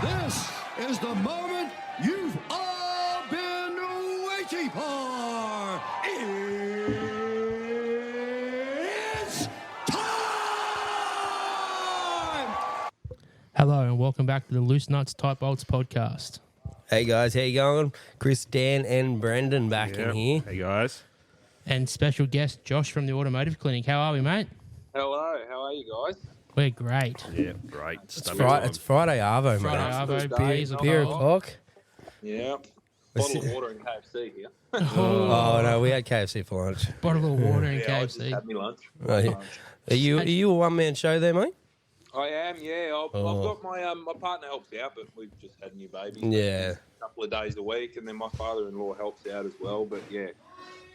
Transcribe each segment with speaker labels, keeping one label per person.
Speaker 1: This is the moment you've all been waiting for. It's time!
Speaker 2: Hello and welcome back to the Loose Nuts Type Bolts podcast.
Speaker 3: Hey guys, how you going? Chris, Dan, and Brandon back in here.
Speaker 4: Hey guys.
Speaker 2: And special guest Josh from the Automotive Clinic. How are we, mate?
Speaker 5: Hello, how are you guys?
Speaker 2: We're great.
Speaker 4: Yeah, great.
Speaker 3: It's Friday Arvo,
Speaker 2: Friday
Speaker 3: mate.
Speaker 2: Arvo, beers are
Speaker 3: Beer
Speaker 2: cold.
Speaker 3: o'clock.
Speaker 5: Yeah. Bottle of water and KFC here.
Speaker 3: Oh no, we had KFC for lunch.
Speaker 2: Bottle of water and
Speaker 5: I just
Speaker 2: KFC.
Speaker 5: had me lunch.
Speaker 3: Oh, yeah. Are you a one man show there, mate?
Speaker 5: I am, yeah. I've got my my partner helps out, but we've just had a new baby.
Speaker 3: Yeah.
Speaker 5: A couple of days a week, and then my father-in-law helps out as well. But yeah,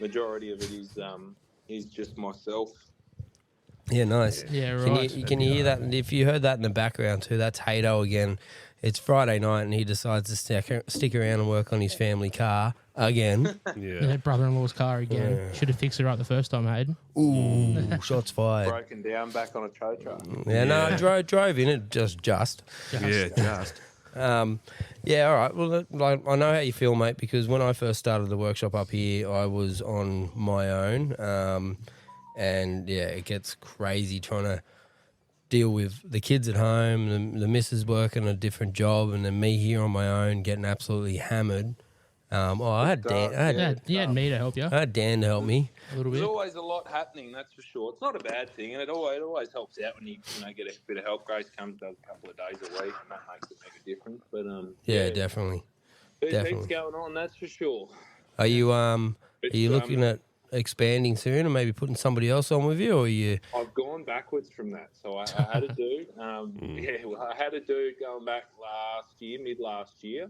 Speaker 5: majority of it is just myself.
Speaker 3: Yeah, nice.
Speaker 2: Yeah, right.
Speaker 3: Can you hear that? And if you heard that in the background too, that's Hato again. It's Friday night and he decides to stick around and work on his family car again.
Speaker 2: Yeah, brother-in-law's car again.
Speaker 3: Yeah.
Speaker 2: Should have fixed it right the first time, Hayden.
Speaker 3: Ooh, shots fired.
Speaker 5: Broken down back on a tow truck.
Speaker 3: Yeah, no, drove in it just.
Speaker 4: Yeah, just.
Speaker 3: Yeah, all right. Well, like, I know how you feel, mate, because when I first started the workshop up here, I was on my own. And, yeah, it gets crazy trying to deal with the kids at home, the missus working a different job, and then me here on my own getting absolutely hammered. I had Dan.
Speaker 2: You had me to help you
Speaker 3: I had Dan to help me.
Speaker 2: a little
Speaker 5: There's
Speaker 2: bit.
Speaker 5: always a lot happening, that's for sure. It's not a bad thing, and it always helps out when you get a bit of help. Grace comes, does a couple of days a week, and that makes it make a difference. But
Speaker 3: Yeah, definitely.
Speaker 5: Heaps
Speaker 3: definitely.
Speaker 5: going on, that's for sure.
Speaker 3: Are you looking at expanding soon and maybe putting somebody else on with you, or are you?
Speaker 5: I've gone backwards from that. So I had a dude. I had a dude going back mid last year.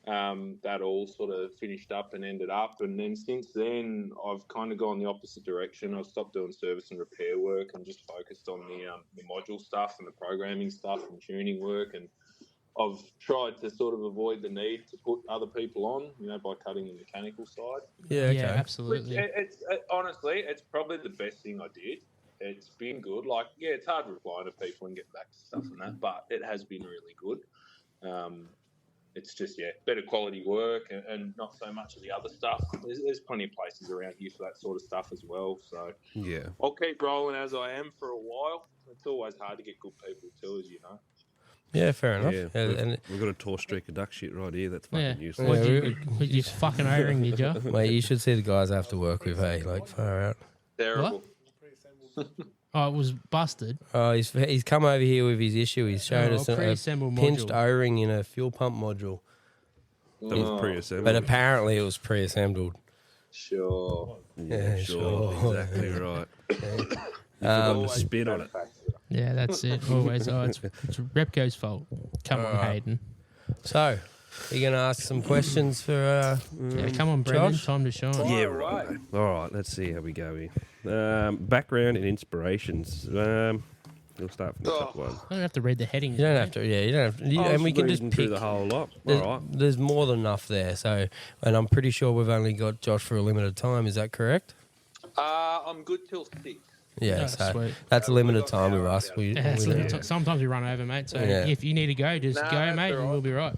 Speaker 5: That all sort of finished up and ended up. And then since then, I've kind of gone the opposite direction. I've stopped doing service and repair work and just focused on the module stuff and the programming stuff and tuning work. And I've tried to sort of avoid the need to put other people on, by cutting the mechanical side.
Speaker 3: Yeah, okay.
Speaker 2: Yeah, absolutely.
Speaker 5: Honestly, it's probably the best thing I did. It's been good. Like, yeah, it's hard replying to people and getting back to stuff and that, but it has been really good. It's just, better quality work and not so much of the other stuff. There's plenty of places around here for that sort of stuff as well. So
Speaker 4: Yeah.
Speaker 5: I'll keep rolling as I am for a while. It's always hard to get good people too, as you know.
Speaker 3: Yeah, fair enough.
Speaker 4: Yeah.
Speaker 3: And
Speaker 4: We've got a tall streak of duck shit right here. That's fucking
Speaker 2: Yeah.
Speaker 4: useless.
Speaker 2: What
Speaker 3: Yeah,
Speaker 2: you fucking O-ring, did you?
Speaker 3: mate, you should see the guys I have to work with. Hey, like far out.
Speaker 5: Terrible.
Speaker 2: Oh, it was busted.
Speaker 3: Oh, he's come over here with his issue. He's shown us a
Speaker 2: pre-assembled
Speaker 3: pinched
Speaker 2: module.
Speaker 3: O-ring in a fuel pump module,
Speaker 4: That was pre-assembled.
Speaker 3: but apparently it was pre-assembled.
Speaker 5: Sure.
Speaker 3: Yeah, sure.
Speaker 4: Exactly right.
Speaker 5: Always
Speaker 4: spin on it.
Speaker 2: Yeah, that's it. Always. Oh, it's Repco's fault. Come on, Hayden.
Speaker 3: So, you're going to ask some questions for
Speaker 2: Yeah, come on, Brendan.
Speaker 3: Josh?
Speaker 2: Time to shine.
Speaker 4: Yeah, right. All right, let's see how we go here. Background and inspirations. We'll start from the top one.
Speaker 2: I don't have to read the headings.
Speaker 3: You don't have to. Yeah, you don't have to.
Speaker 4: I
Speaker 3: And we
Speaker 4: was
Speaker 3: can just
Speaker 4: reading
Speaker 3: pick.
Speaker 4: through the whole lot.
Speaker 3: There's,
Speaker 4: All right.
Speaker 3: there's more than enough there. So, and I'm pretty sure we've only got Josh for a limited time. Is that correct?
Speaker 5: I'm good till 6.
Speaker 3: Yeah,
Speaker 2: Oh,
Speaker 3: so
Speaker 2: sweet.
Speaker 3: that's a
Speaker 5: We've
Speaker 3: limited
Speaker 5: got
Speaker 3: time
Speaker 5: an
Speaker 3: with
Speaker 5: hour
Speaker 3: us.
Speaker 5: about
Speaker 3: We,
Speaker 2: Yeah, it's
Speaker 3: we-
Speaker 2: limited. Sometimes we run over, mate. So
Speaker 3: Yeah.
Speaker 2: if you need to go, just
Speaker 5: Nah,
Speaker 2: go,
Speaker 5: that's
Speaker 2: mate,
Speaker 5: all
Speaker 2: and we'll
Speaker 5: right.
Speaker 2: be right.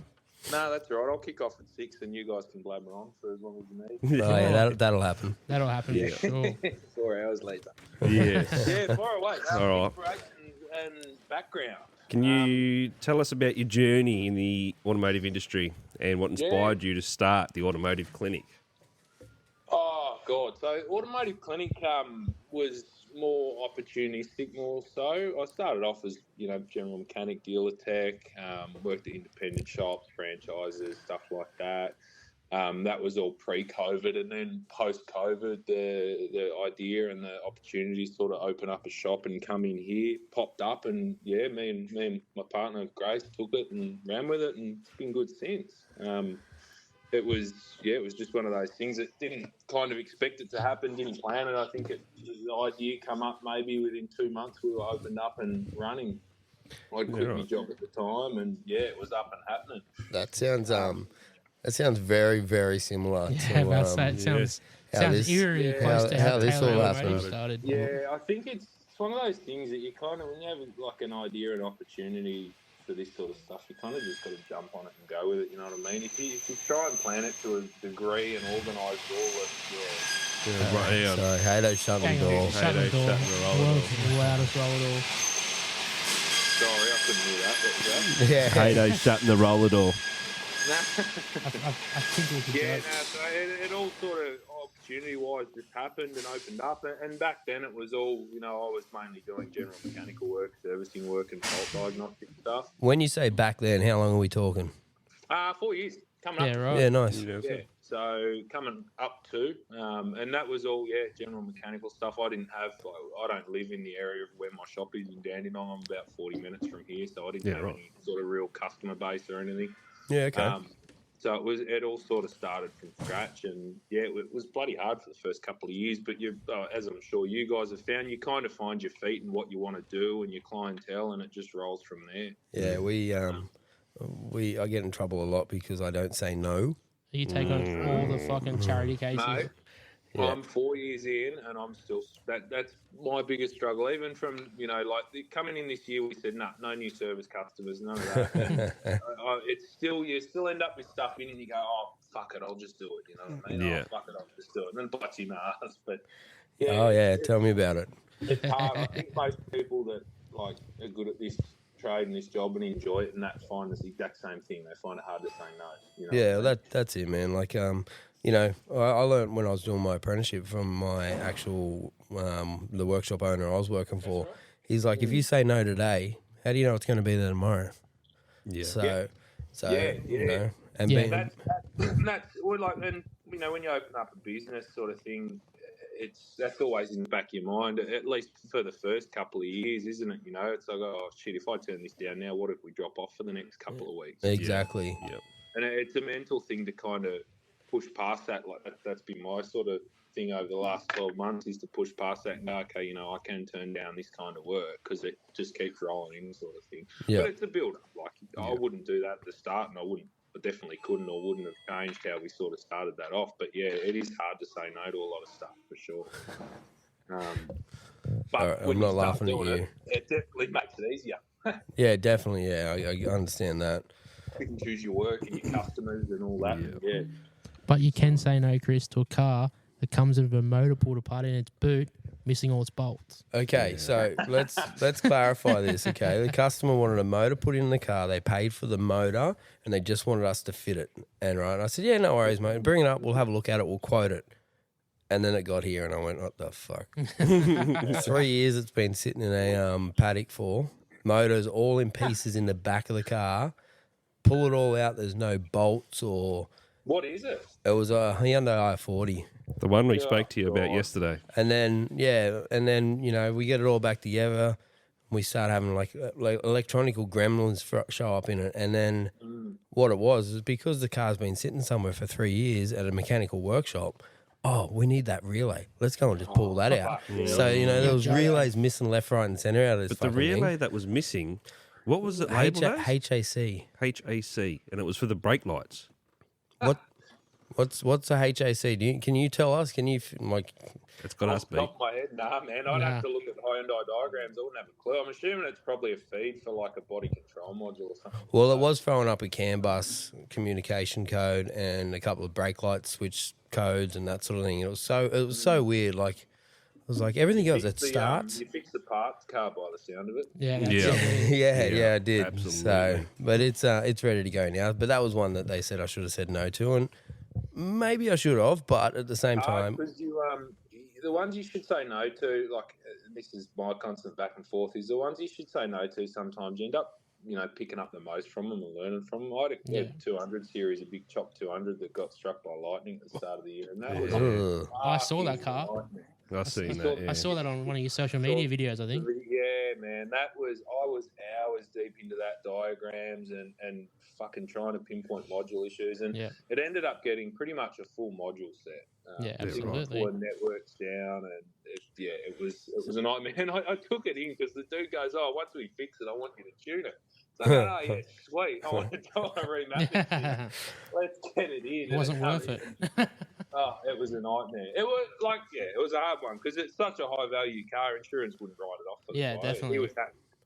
Speaker 5: No, that's all right. I'll kick off at 6 and you guys can blabber on for as long as you need.
Speaker 3: Oh, yeah, that'll happen.
Speaker 2: That'll happen
Speaker 4: Yeah.
Speaker 2: for sure.
Speaker 5: 4 hours later.
Speaker 4: Yeah.
Speaker 5: Yeah, far away.
Speaker 4: All right.
Speaker 5: Inspiration and background.
Speaker 4: Can you tell us about your journey in the automotive industry and what inspired you to start the Automotive Clinic?
Speaker 5: Oh, God. So Automotive Clinic was more opportunistic, more so. I started off as, general mechanic, dealer tech, worked at independent shops, franchises, stuff like that. That was all pre-COVID, and then post-COVID, the idea and the opportunity to sort of open up a shop and come in here popped up, and me and my partner Grace took it and ran with it, and it's been good since. It was just one of those things that didn't kind of expect it to happen, didn't plan it. I think the idea come up maybe within 2 months we were opened up and running. I'd quit my job at the time, and it was up and happening.
Speaker 3: That sounds very, very similar
Speaker 2: Yeah,
Speaker 3: to
Speaker 2: about that. It sounds eerily close to how
Speaker 3: this all
Speaker 2: Taylor
Speaker 3: happened.
Speaker 2: Automotive started.
Speaker 5: Yeah, I think it's one of those things that you kind of, when you have like an idea and opportunity for this sort of stuff. You kind of just got to jump on it and go with it. You know what I mean? If you try and plan it to a degree and organise all of it,
Speaker 4: Right,
Speaker 3: Sorry, Hato's shutting
Speaker 2: Hang
Speaker 3: the door.
Speaker 2: on, shut the door.
Speaker 4: shutting the roller
Speaker 2: World's loudest roller door.
Speaker 5: sorry, I couldn't hear that. What was that?
Speaker 3: Yeah.
Speaker 4: Hato's shutting the roller door.
Speaker 2: I think we could
Speaker 5: Yeah,
Speaker 2: joke.
Speaker 5: no, so it all sort of opportunity-wise just happened and opened up. And back then it was all, I was mainly doing general mechanical work, servicing work and fault diagnostic stuff.
Speaker 3: When you say back then, how long are we talking?
Speaker 5: 4 years coming up.
Speaker 2: Yeah, right.
Speaker 3: Yeah, nice.
Speaker 5: Yeah, so coming up to, and that was all, general mechanical stuff. I didn't have, I don't live in the area of where my shop is in Dandenong. I'm about 40 minutes from here, so I didn't have any sort of real customer base or anything.
Speaker 3: Yeah, okay.
Speaker 5: So it all sort of started from scratch, and it was bloody hard for the first couple of years. But as I'm sure you guys have found, you kind of find your feet and what you want to do and your clientele, and it just rolls from there.
Speaker 3: Yeah, I get in trouble a lot because I don't say no.
Speaker 2: You take on all the fucking charity cases.
Speaker 5: No,
Speaker 3: Yeah.
Speaker 5: I'm 4 years in, and I'm still that's my biggest struggle. Even from coming in this year, we said no new service customers, none of that. It's still you still end up with stuff in, and you go, oh fuck it, I'll just do it. You know what I mean?
Speaker 4: Yeah.
Speaker 5: Oh, fuck it, I'll just do it, and then bites you in the ass. But
Speaker 3: Oh, yeah, tell me about it.
Speaker 5: it's hard. I think most people that are good at this trade and this job and enjoy it, and that find the exact same thing. They find it hard to say no. You know
Speaker 3: Yeah,
Speaker 5: what I mean?
Speaker 3: that's it, man. Like, I learned when I was doing my apprenticeship from my actual the workshop owner I was working for. He's like, if you say no today, how do you know it's going to be there tomorrow?
Speaker 4: Yeah.
Speaker 3: So you know, and
Speaker 2: Yeah.
Speaker 3: being,
Speaker 5: That's we're like, and when you open up a business sort of thing, that's always in the back of your mind, at least for the first couple of years, isn't it? It's like, oh shit, if I turn this down now, what if we drop off for the next couple of weeks?
Speaker 3: exactly.
Speaker 4: Yep.
Speaker 5: And it's a mental thing to kind of push past that. Like that's been my sort of thing over the last 12 months, is to push past that and go, okay, I can turn down this kind of work because it just keeps rolling in, sort of thing.
Speaker 3: Yeah.
Speaker 5: But it's a build up. Like I wouldn't do that at the start, and I definitely couldn't or wouldn't have changed how we sort of started that off. But yeah, it is hard to say no to a lot of stuff for sure. But
Speaker 3: All right,
Speaker 5: when
Speaker 3: I'm
Speaker 5: you
Speaker 3: not
Speaker 5: start
Speaker 3: laughing at
Speaker 5: doing
Speaker 3: you.
Speaker 5: it definitely makes it easier.
Speaker 3: Yeah, definitely. Yeah, I understand that.
Speaker 5: You can choose your work and your customers and all that. Yeah.
Speaker 2: But you can say no, Chris, to a car that comes with a motor pulled apart in its boot, missing all its bolts.
Speaker 3: Okay, so let's clarify this. Okay, the customer wanted a motor put in the car. They paid for the motor, and they just wanted us to fit it. And I said, yeah, no worries, mate. Bring it up. We'll have a look at it. We'll quote it. And then it got here, and I went, what the fuck? 3 years it's been sitting in a paddock for. Motors all in pieces in the back of the car. Pull it all out. There's no bolts or...
Speaker 5: What is it?
Speaker 3: It was a Hyundai i40.
Speaker 4: The one we spoke to you about yesterday.
Speaker 3: And then, we get it all back together. We start having like electronical gremlins show up in it. And then what it was is because the car's been sitting somewhere for 3 years at a mechanical workshop, we need that relay. Let's go and just pull that out. So, there was relays missing left, right and centre out of this
Speaker 4: But the
Speaker 3: fucking
Speaker 4: relay
Speaker 3: thing.
Speaker 4: that was missing, what was it labelled as?
Speaker 3: HAC.
Speaker 4: HAC, and it was for the brake lights.
Speaker 3: What's a HAC? Can you tell us? Can you
Speaker 4: It's got us
Speaker 5: Off the
Speaker 4: beat.
Speaker 5: top of my head, nah, man. I'd have to look at Hyundai diagrams. I wouldn't have a clue. I'm assuming it's probably a feed for like a body control module or something.
Speaker 3: Well, it was throwing up a CAN bus communication code and a couple of brake light switch codes and that sort of thing. It was so weird. Like it was like everything else. It starts.
Speaker 5: You fixed the parts car by the sound of it.
Speaker 2: Yeah. That's
Speaker 4: Yeah.
Speaker 2: it.
Speaker 3: yeah, I did.
Speaker 4: Absolutely.
Speaker 3: So, but it's ready to go now. But that was one that they said I should have said no to, and maybe I should have. But at the same time,
Speaker 5: Because the ones you should say no to, this is my constant back and forth, is the ones you should say no to. Sometimes you end up, picking up the most from them and learning from them. I had a 200 series, a big chop 200 that got struck by lightning at the start of the year, and that was.
Speaker 3: ugh.
Speaker 2: I saw that car.
Speaker 5: nightmare.
Speaker 4: I've seen that, yeah.
Speaker 2: I saw that on one of your social media videos, I think.
Speaker 5: Yeah, man, I was hours deep into that diagrams and fucking trying to pinpoint module issues, and it ended up getting pretty much a full module set.
Speaker 2: Yeah, absolutely.
Speaker 5: Pulling networks down, and it was a nightmare. And I took it in because the dude goes, "Oh, once we fix it, I want you to tune it." So, oh yeah, sweet. I want to remap this shit. Let's get it in.
Speaker 2: It wasn't worth it.
Speaker 5: Oh, it was a nightmare. It was it was a hard one because it's such a high value car. Insurance wouldn't write it off. For
Speaker 2: Yeah,
Speaker 5: the guy.
Speaker 2: definitely.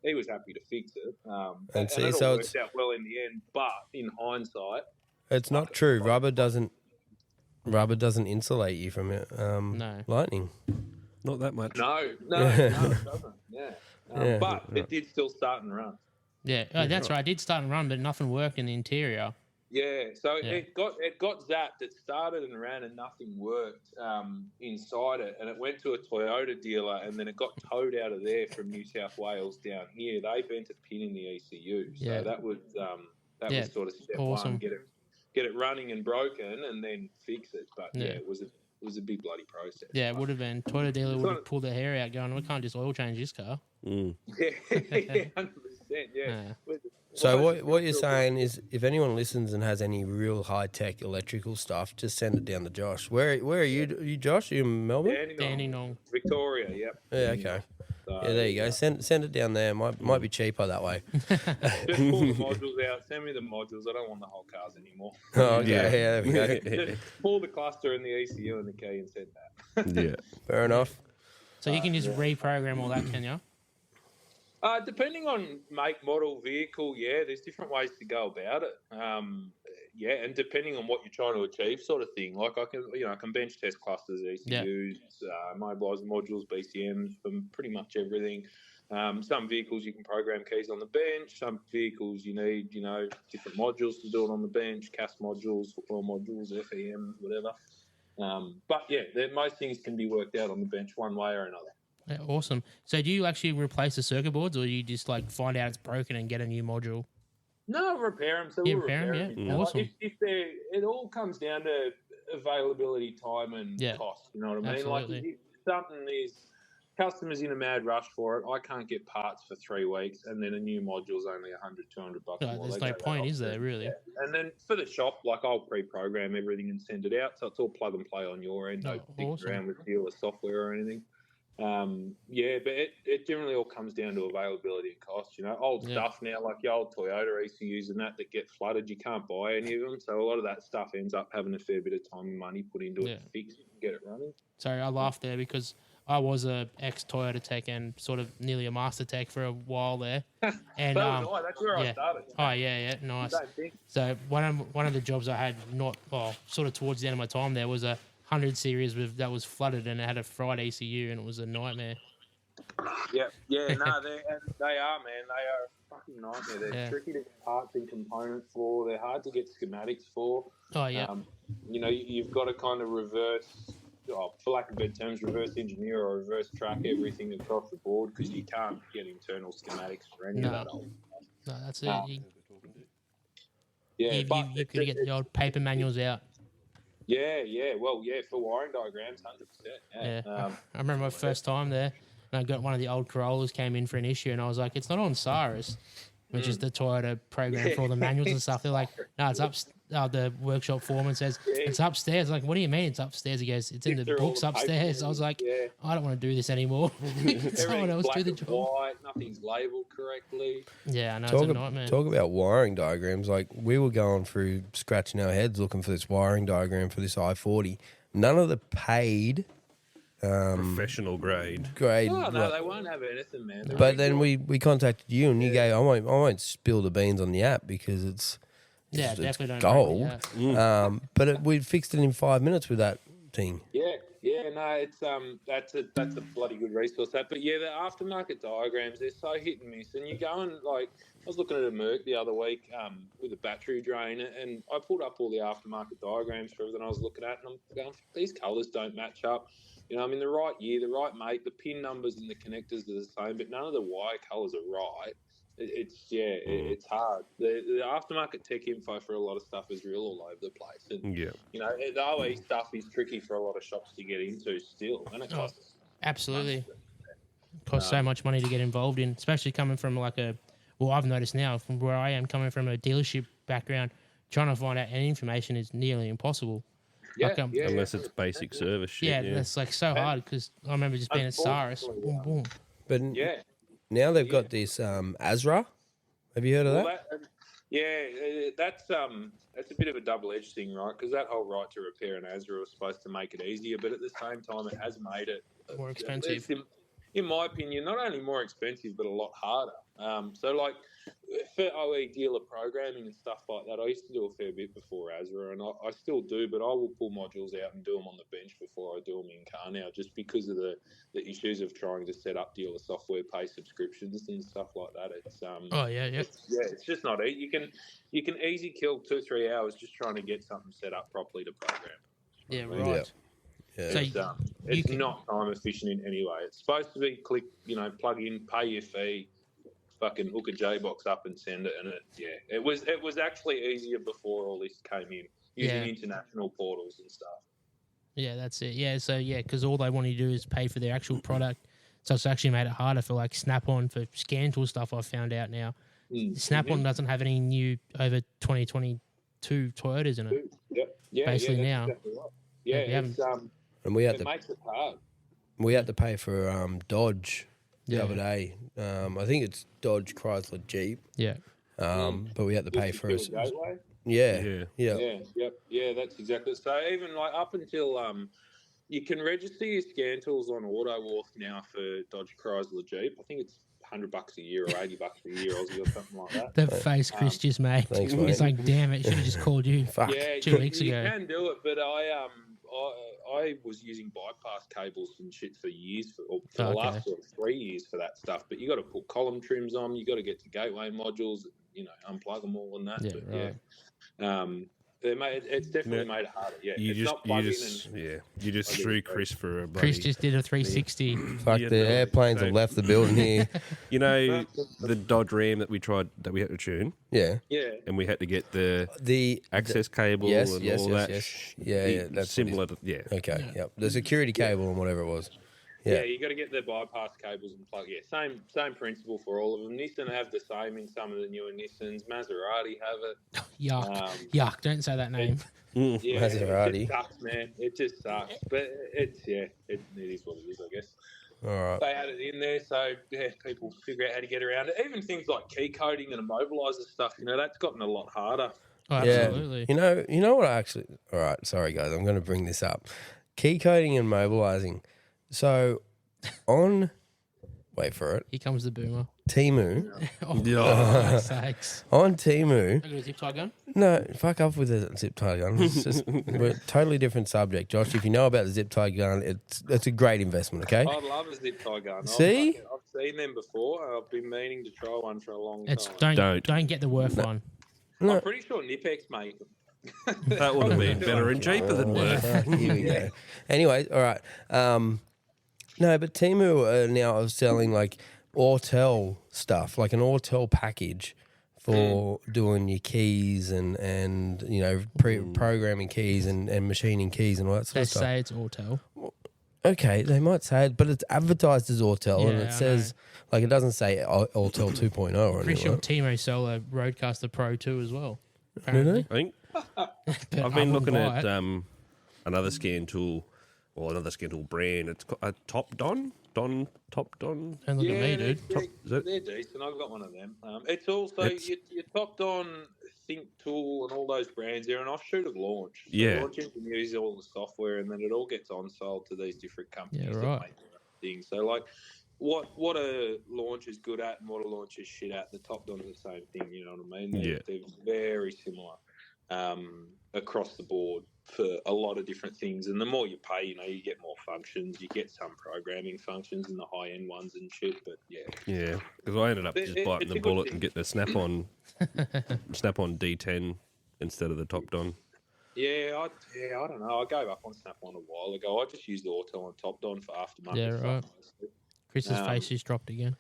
Speaker 5: he was happy to fix it.
Speaker 3: And see,
Speaker 5: it
Speaker 3: so
Speaker 5: all
Speaker 3: it's-
Speaker 5: worked out well in the end. But in hindsight,
Speaker 3: It's not true. Rubber doesn't insulate you from it.
Speaker 2: No.
Speaker 3: Lightning.
Speaker 4: Not that much.
Speaker 5: no, it doesn't. Yeah,
Speaker 3: Yeah.
Speaker 5: but it did still start and run.
Speaker 2: Yeah, that's right. I did start and run, but nothing worked in the interior.
Speaker 5: Yeah, so
Speaker 2: Yeah.
Speaker 5: it got zapped. It started and ran, and nothing worked inside it. And it went to a Toyota dealer, and then it got towed out of there from New South Wales down here. They bent a pin in the ECU, so
Speaker 2: Yeah.
Speaker 5: that was
Speaker 2: Yeah,
Speaker 5: was sort of step
Speaker 2: awesome.
Speaker 5: one. Get it running and broken, and then fix it. But
Speaker 2: Yeah.
Speaker 5: it was a big bloody process.
Speaker 2: Yeah, it would have been. Toyota dealer would have pulled their hair out going, we can't just oil change this car.
Speaker 4: Mm.
Speaker 5: Yeah, 100%.
Speaker 2: Yeah.
Speaker 3: So what you're saying is, if anyone listens and has any real high tech electrical stuff, just send it down to Josh. Where are you? Are you Josh? Are you in Melbourne?
Speaker 2: Dandenong.
Speaker 5: Victoria. Yep.
Speaker 3: Yeah. Okay.
Speaker 5: So,
Speaker 3: Yeah. There you go. Send it down there. Might be cheaper that way.
Speaker 5: Just pull the modules out. Send me the modules. I don't want the whole cars anymore.
Speaker 3: Oh, okay.
Speaker 4: Yeah.
Speaker 3: Yeah. There we go.
Speaker 5: Just pull the cluster and the ECU and the key and send that.
Speaker 4: Yeah.
Speaker 3: Fair enough.
Speaker 2: So you can just reprogram all that, can you?
Speaker 5: Depending on make, model, vehicle, yeah, there's different ways to go about it. Yeah, and depending on what you're trying to achieve, sort of thing. Like I can bench test clusters, ECUs, mobilizer modules, BCMs, from pretty much everything. Some vehicles you can program keys on the bench. Some vehicles you need, different modules to do it on the bench, CAS modules, football modules, FEMs, whatever. But yeah, most things can be worked out on the bench one way or another.
Speaker 2: Yeah, awesome. So do you actually replace the circuit boards, or you just like find out it's broken and get a new module?
Speaker 5: No, repair them. So
Speaker 2: Yeah,
Speaker 5: we'll
Speaker 2: repair 'em,
Speaker 5: repair 'em.
Speaker 2: yeah.
Speaker 5: You know,
Speaker 2: Awesome.
Speaker 5: If it all comes down to availability, time, and
Speaker 2: Yeah,
Speaker 5: cost. You know what I mean?
Speaker 2: absolutely.
Speaker 5: Like if something is customers in a mad rush for it, I can't get parts for 3 weeks, and then a new module's only $100-200
Speaker 2: No,
Speaker 5: more.
Speaker 2: there's
Speaker 5: They
Speaker 2: no
Speaker 5: go
Speaker 2: point,
Speaker 5: that
Speaker 2: is there,
Speaker 5: option.
Speaker 2: really?
Speaker 5: Yeah. And then for the shop, like I'll pre-program everything and send it out, so it's all plug and play on your end. No
Speaker 2: Oh,
Speaker 5: digging
Speaker 2: awesome.
Speaker 5: around with dealer software or anything. But it generally all comes down to availability and cost. Old
Speaker 2: Yeah.
Speaker 5: stuff now, like your old Toyota ECUs and that get flooded, you can't buy any of them. So a lot of that stuff ends up having a fair bit of time and money put into
Speaker 2: Yeah.
Speaker 5: it to fix it and get it running.
Speaker 2: Sorry, I laughed there because I was a ex-Toyota tech and sort of nearly a master tech for a while there. And
Speaker 5: So was I. That's where
Speaker 2: yeah.
Speaker 5: I started.
Speaker 2: Oh yeah, nice.
Speaker 5: Same thing.
Speaker 2: So one of the jobs I had, sort of towards the end of my time there, was a 100 series that was flooded and it had a fried ECU and it was a nightmare.
Speaker 5: Yeah, no, they are, man. They are a fucking nightmare. They're tricky to get parts and components for. They're hard to get schematics for.
Speaker 2: Oh yeah.
Speaker 5: You've got to kind of reverse, for lack of better terms, reverse engineer or reverse track everything across the board because you can't get internal schematics for any of that.
Speaker 2: No, that's it.
Speaker 5: You
Speaker 2: You could get the old paper manuals out.
Speaker 5: Yeah. Well, yeah, for wiring diagrams, 100%.
Speaker 2: Yeah. I remember my first time there, and I got one of the old Corollas came in for an issue, and I was like, it's not on Cyrus, which is the Toyota program for all the manuals and stuff. They're like, no, it's up. The workshop foreman says, it's upstairs. Like, what do you mean it's upstairs? He goes, it's in the books upstairs. I was like, I don't want to do this anymore. Someone else do the job.
Speaker 5: White, nothing's labelled correctly.
Speaker 2: Yeah, I know, it's a nightmare.
Speaker 3: Talk about wiring diagrams. Like, we were going through, scratching our heads looking for this wiring diagram for this I-40. None of the paid
Speaker 4: Professional grade.
Speaker 5: Oh, no, they won't have anything, man.
Speaker 3: But then we contacted you and you go, I won't spill the beans on the app because it's
Speaker 2: definitely don't.
Speaker 3: gold.
Speaker 2: Yeah.
Speaker 3: But we fixed it in 5 minutes with that thing.
Speaker 5: No, it's that's a bloody good resource. But the aftermarket diagrams, they're so hit and miss. And you go and I was looking at a Merc the other week with a battery drain, and I pulled up all the aftermarket diagrams for everything I was looking at, and I'm going, these colours don't match up. I'm in the right year, the right make, the pin numbers and the connectors are the same, but none of the wire colours are right. It's hard. The aftermarket tech info for a lot of stuff is real all over the place. And, the OE stuff is tricky for a lot of shops to get into still, and it costs.
Speaker 2: Absolutely. It costs so much money to get involved in, especially coming from I've noticed now from where I am, coming from a dealership background, trying to find out any information is nearly impossible.
Speaker 4: Unless it's basic service shit.
Speaker 2: Yeah, that's so hard because I remember just being at Cyrus. Boom, boom.
Speaker 3: But now they've got this Azra. Have you heard of that?
Speaker 5: That's a bit of a double-edged thing, right? Because that whole right to repair an Azra was supposed to make it easier, but at the same time, it has made it
Speaker 2: More expensive.
Speaker 5: In my opinion, not only more expensive, but a lot harder. So like for OE dealer programming and stuff like that, I used to do a fair bit before Azra, and I still do, but I will pull modules out and do them on the bench before I do them in car now, just because of the issues of trying to set up dealer software, pay subscriptions and stuff like that. It's
Speaker 2: Oh yeah.
Speaker 5: it's just not easy. You can easy kill 2-3 hours just trying to get something set up properly to program.
Speaker 2: Yeah,
Speaker 5: I mean,
Speaker 2: right.
Speaker 3: Yeah.
Speaker 2: So
Speaker 5: It's
Speaker 2: can-
Speaker 5: not time efficient in any way. It's supposed to be click, plug in, pay your fee, fucking hook a J box up and send it. And it was actually easier before all this came in using international portals and stuff.
Speaker 2: Yeah, that's it. Yeah, so because all they want you to do is pay for their actual product. So it's actually made it harder for like Snap-on for scan tool stuff. I've found out now. Snap-on doesn't have any new over 2022 Toyotas in it.
Speaker 5: Yeah,
Speaker 2: basically
Speaker 5: that's
Speaker 2: now.
Speaker 5: exactly right. Yeah, it's,
Speaker 3: And we had
Speaker 5: it makes it hard.
Speaker 3: to pay for Dodge the other day. I think it's Dodge, Chrysler, Jeep.
Speaker 2: Yeah.
Speaker 3: But we had to pay for
Speaker 5: a
Speaker 3: us.
Speaker 5: gateway.
Speaker 3: Yeah.
Speaker 5: Yeah, that's exactly. So even like up until you can register your scan tools on AutoWarth now for Dodge, Chrysler, Jeep. I think it's $100 a year or $80 a year Aussie or something like that.
Speaker 2: The face Chris just made.
Speaker 3: Thanks, mate.
Speaker 2: It's like, damn it, should have just called you.
Speaker 3: Fuck.
Speaker 5: Yeah,
Speaker 2: 2 weeks
Speaker 5: you
Speaker 2: ago.
Speaker 5: can do it, but I was using bypass cables and shit for years, for the last sort of 3 years for that stuff. But you got to put column trims on. You got to get to gateway modules, unplug them all and that.
Speaker 2: Yeah,
Speaker 5: but
Speaker 2: right.
Speaker 5: it's definitely made it harder. Yeah,
Speaker 4: You
Speaker 5: it's
Speaker 4: just
Speaker 5: not plug
Speaker 4: you just threw Chris for a bloody.
Speaker 2: Chris just did a 360.
Speaker 3: Fuck,
Speaker 4: Yeah,
Speaker 3: the
Speaker 4: no,
Speaker 3: airplanes
Speaker 4: so-
Speaker 3: have left the building here.
Speaker 4: You know the Dodge Ram that we had to tune,
Speaker 3: Yeah.
Speaker 5: Yeah.
Speaker 4: and we had to get the
Speaker 3: The
Speaker 4: access cable
Speaker 3: yes,
Speaker 4: and
Speaker 3: yes,
Speaker 4: all
Speaker 3: yes,
Speaker 4: that.
Speaker 3: yes. Yeah, that's
Speaker 4: similar to
Speaker 3: Okay, yep. The security cable and whatever it was. Yeah.
Speaker 5: You got to get the bypass cables and plug. Yeah, same principle for all of them. Nissan have the same in some of the newer Nissans. Maserati have it.
Speaker 2: Yuck, don't say that name.
Speaker 5: Yeah,
Speaker 3: Maserati.
Speaker 5: It just sucks, man. It just sucks. But it is what it is, I guess.
Speaker 3: All right.
Speaker 5: They had it in there, so people figure out how to get around it. Even things like key coding and immobilizer stuff, that's gotten a lot harder.
Speaker 2: Oh, absolutely.
Speaker 3: Yeah. You know what I actually... All right, sorry, guys. I'm going to bring this up. Key coding and mobilizing. So, on... Wait for it.
Speaker 2: Here comes the boomer.
Speaker 3: Temu.
Speaker 2: Oh, for sakes.
Speaker 3: On Temu...
Speaker 2: I got a zip tie gun.
Speaker 3: No, fuck off with the zip tie gun. It's just we're a totally different subject. Josh, if you know about the zip tie gun, it's a great investment, okay?
Speaker 5: I love a zip tie gun.
Speaker 3: See?
Speaker 5: I've seen them before. I've been meaning to try one for a long time.
Speaker 2: Don't get the worth one.
Speaker 3: No.
Speaker 5: I'm pretty sure Nipex make them.
Speaker 4: That would have been better and cheaper than worth.
Speaker 3: Here we go. Anyway, all right. No, but Temu are now selling like Autel stuff, like an Autel package for doing your keys and programming keys and machining keys and all that sort
Speaker 2: They
Speaker 3: of stuff.
Speaker 2: say it's Autel.
Speaker 3: Okay, they might say it, but it's advertised as Autel, and
Speaker 2: Yeah,
Speaker 3: it
Speaker 2: I
Speaker 3: says like it doesn't say Autel 2.0 or
Speaker 2: Pretty sure
Speaker 3: anything.
Speaker 2: Timo sell a Roadcaster Pro 2 as well.
Speaker 3: Really?
Speaker 4: I think
Speaker 2: But
Speaker 4: I've
Speaker 2: I
Speaker 4: been
Speaker 2: wouldn't
Speaker 4: looking
Speaker 2: buy
Speaker 4: at
Speaker 2: it.
Speaker 4: another scan tool or another scan tool brand. It's got a Top Don.
Speaker 2: Don't look at me,
Speaker 5: Yeah,
Speaker 2: dude.
Speaker 5: they're decent. I've got one of them. It's also your topped on Think Tool and all those brands. They're an offshoot of Launch. So
Speaker 4: Yeah.
Speaker 5: Launch engineers all the software, and then it all gets on sold to these different companies
Speaker 2: Yeah,
Speaker 5: that
Speaker 2: right.
Speaker 5: make their own things. So like, what a Launch is good at and what a Launch is shit at, the Top Don's the same thing. You know what I mean? They're very similar across the board for a lot of different things. And the more you pay, you get more functions. You get some programming functions in the high-end ones and shit. But
Speaker 4: Yeah, because I ended up just biting
Speaker 5: it's
Speaker 4: the
Speaker 5: a good
Speaker 4: bullet
Speaker 5: thing.
Speaker 4: and getting the Snap-on D10 instead of the Top Don.
Speaker 5: I don't know. I gave up on Snap-on a while ago. I just used Auto and Top Don for aftermarket.
Speaker 2: Yeah,
Speaker 5: stuff
Speaker 2: right.
Speaker 5: mostly.
Speaker 2: Chris's face just dropped again.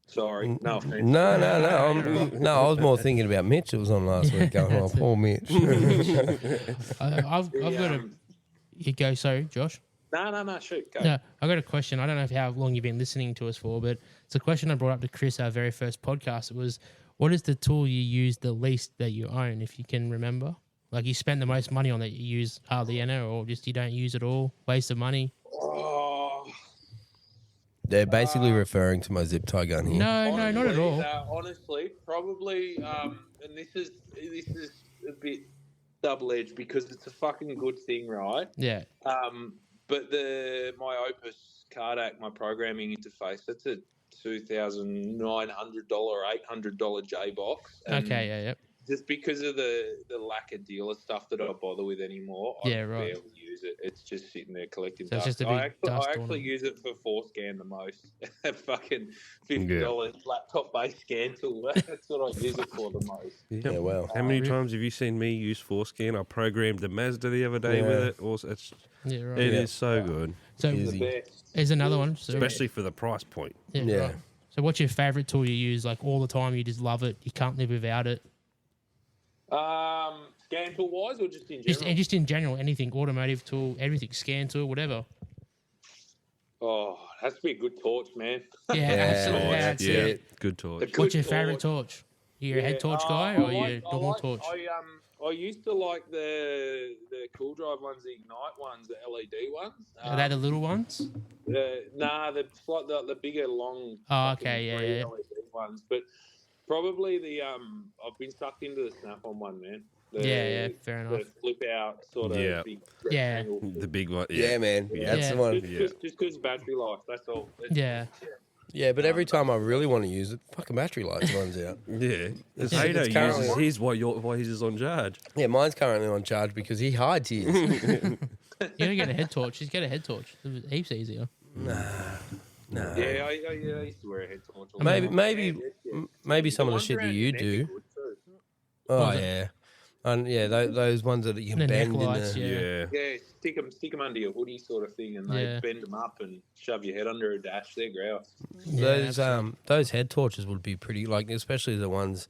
Speaker 5: Sorry, no offense.
Speaker 3: No. I was more thinking about Mitch. It was on last week. Going, oh, poor Mitch.
Speaker 2: I've got a... You go, sorry, Josh.
Speaker 5: No, shoot, go.
Speaker 2: No, I got a question. I don't know how long you've been listening to us for, but it's a question I brought up to Chris our very first podcast. It was, what is the tool you use the least that you own, if you can remember? Like you spend the most money on that you use hardly any, or just you don't use it all, waste of money?
Speaker 5: Oh,
Speaker 3: They're basically referring to my zip tie gun here.
Speaker 2: No, not at all.
Speaker 5: Honestly, probably, and this is a bit double-edged because it's a fucking good thing, right?
Speaker 2: Yeah.
Speaker 5: But my Opus Cardac, my programming interface, that's a $2,900 or $800 J box. And
Speaker 2: Okay, yeah.
Speaker 5: just because of the lack of dealer stuff that I bother with anymore, I
Speaker 2: Yeah, right.
Speaker 5: barely use it. It's just sitting there collecting
Speaker 2: So it's
Speaker 5: dust.
Speaker 2: just a big
Speaker 5: I
Speaker 2: dust
Speaker 5: actually
Speaker 2: ornament.
Speaker 5: use it for ForeScan the most. Fucking $50 laptop based scan tool. That's what I use it for the most.
Speaker 3: Yeah, well.
Speaker 4: How many times have you seen me use ForeScan? I programmed the Mazda the other day with it. Also, it
Speaker 2: Yeah, right.
Speaker 4: is so good,
Speaker 2: So
Speaker 3: Easy.
Speaker 5: The best.
Speaker 2: there's another one. So,
Speaker 4: especially for the price point.
Speaker 3: Yeah.
Speaker 2: Right. So what's your favourite tool you use like all the time? You just love it. You can't live without it.
Speaker 5: Scan tool wise or just in general?
Speaker 2: Just in general, anything, automotive tool, everything, scan tool, whatever.
Speaker 5: Oh, it has to be a good torch, man.
Speaker 2: Yeah, absolutely. Yeah, that's
Speaker 4: Yeah,
Speaker 2: it.
Speaker 4: good torch.
Speaker 5: A good
Speaker 2: What's your favourite
Speaker 5: torch.
Speaker 2: torch? You a head torch guy or you a normal torch?
Speaker 5: I used to like the Cool Drive ones, the Ignite ones, the LED ones.
Speaker 2: Are they the little ones?
Speaker 5: The like the bigger long.
Speaker 2: Oh,
Speaker 5: fucking
Speaker 2: okay, yeah,
Speaker 5: 3
Speaker 2: yeah.
Speaker 5: LED ones, but probably the I've been sucked into the Snap-on one, man.
Speaker 2: Yeah, fair enough.
Speaker 5: The flip out sort of
Speaker 4: Yeah.
Speaker 5: big
Speaker 2: Yeah.
Speaker 5: rectangle.
Speaker 4: The big one.
Speaker 3: Yeah, man.
Speaker 4: Yeah.
Speaker 3: That's the
Speaker 2: Yeah.
Speaker 3: one.
Speaker 5: Just because battery life, that's all.
Speaker 2: Yeah.
Speaker 3: Yeah, but every time I really want to use it, fucking battery light runs out.
Speaker 4: Yeah. Because
Speaker 3: It's
Speaker 4: Hato
Speaker 3: currently-
Speaker 4: uses his why his is on charge.
Speaker 3: Yeah, mine's currently on charge because he hides his.
Speaker 2: You gotta get a head torch. Just get a head torch. It's heaps easier.
Speaker 3: No.
Speaker 5: Yeah, I used to wear a head torch. all the
Speaker 3: Maybe,
Speaker 5: time.
Speaker 3: maybe,
Speaker 5: Yeah.
Speaker 3: maybe some of the
Speaker 5: ones
Speaker 3: shit that
Speaker 5: around
Speaker 3: you
Speaker 5: your neck
Speaker 3: do.
Speaker 5: are good too.
Speaker 3: Oh
Speaker 2: the-
Speaker 3: yeah, and yeah, those ones that you can
Speaker 2: The neck
Speaker 3: bend in
Speaker 2: lights,
Speaker 3: the.
Speaker 2: yeah.
Speaker 4: Yeah.
Speaker 5: Yeah, stick them under your hoodie sort of thing, and they
Speaker 2: Yeah.
Speaker 5: bend them up and shove your head under a dash. They're grouse.
Speaker 3: Those head torches would be pretty, like especially the ones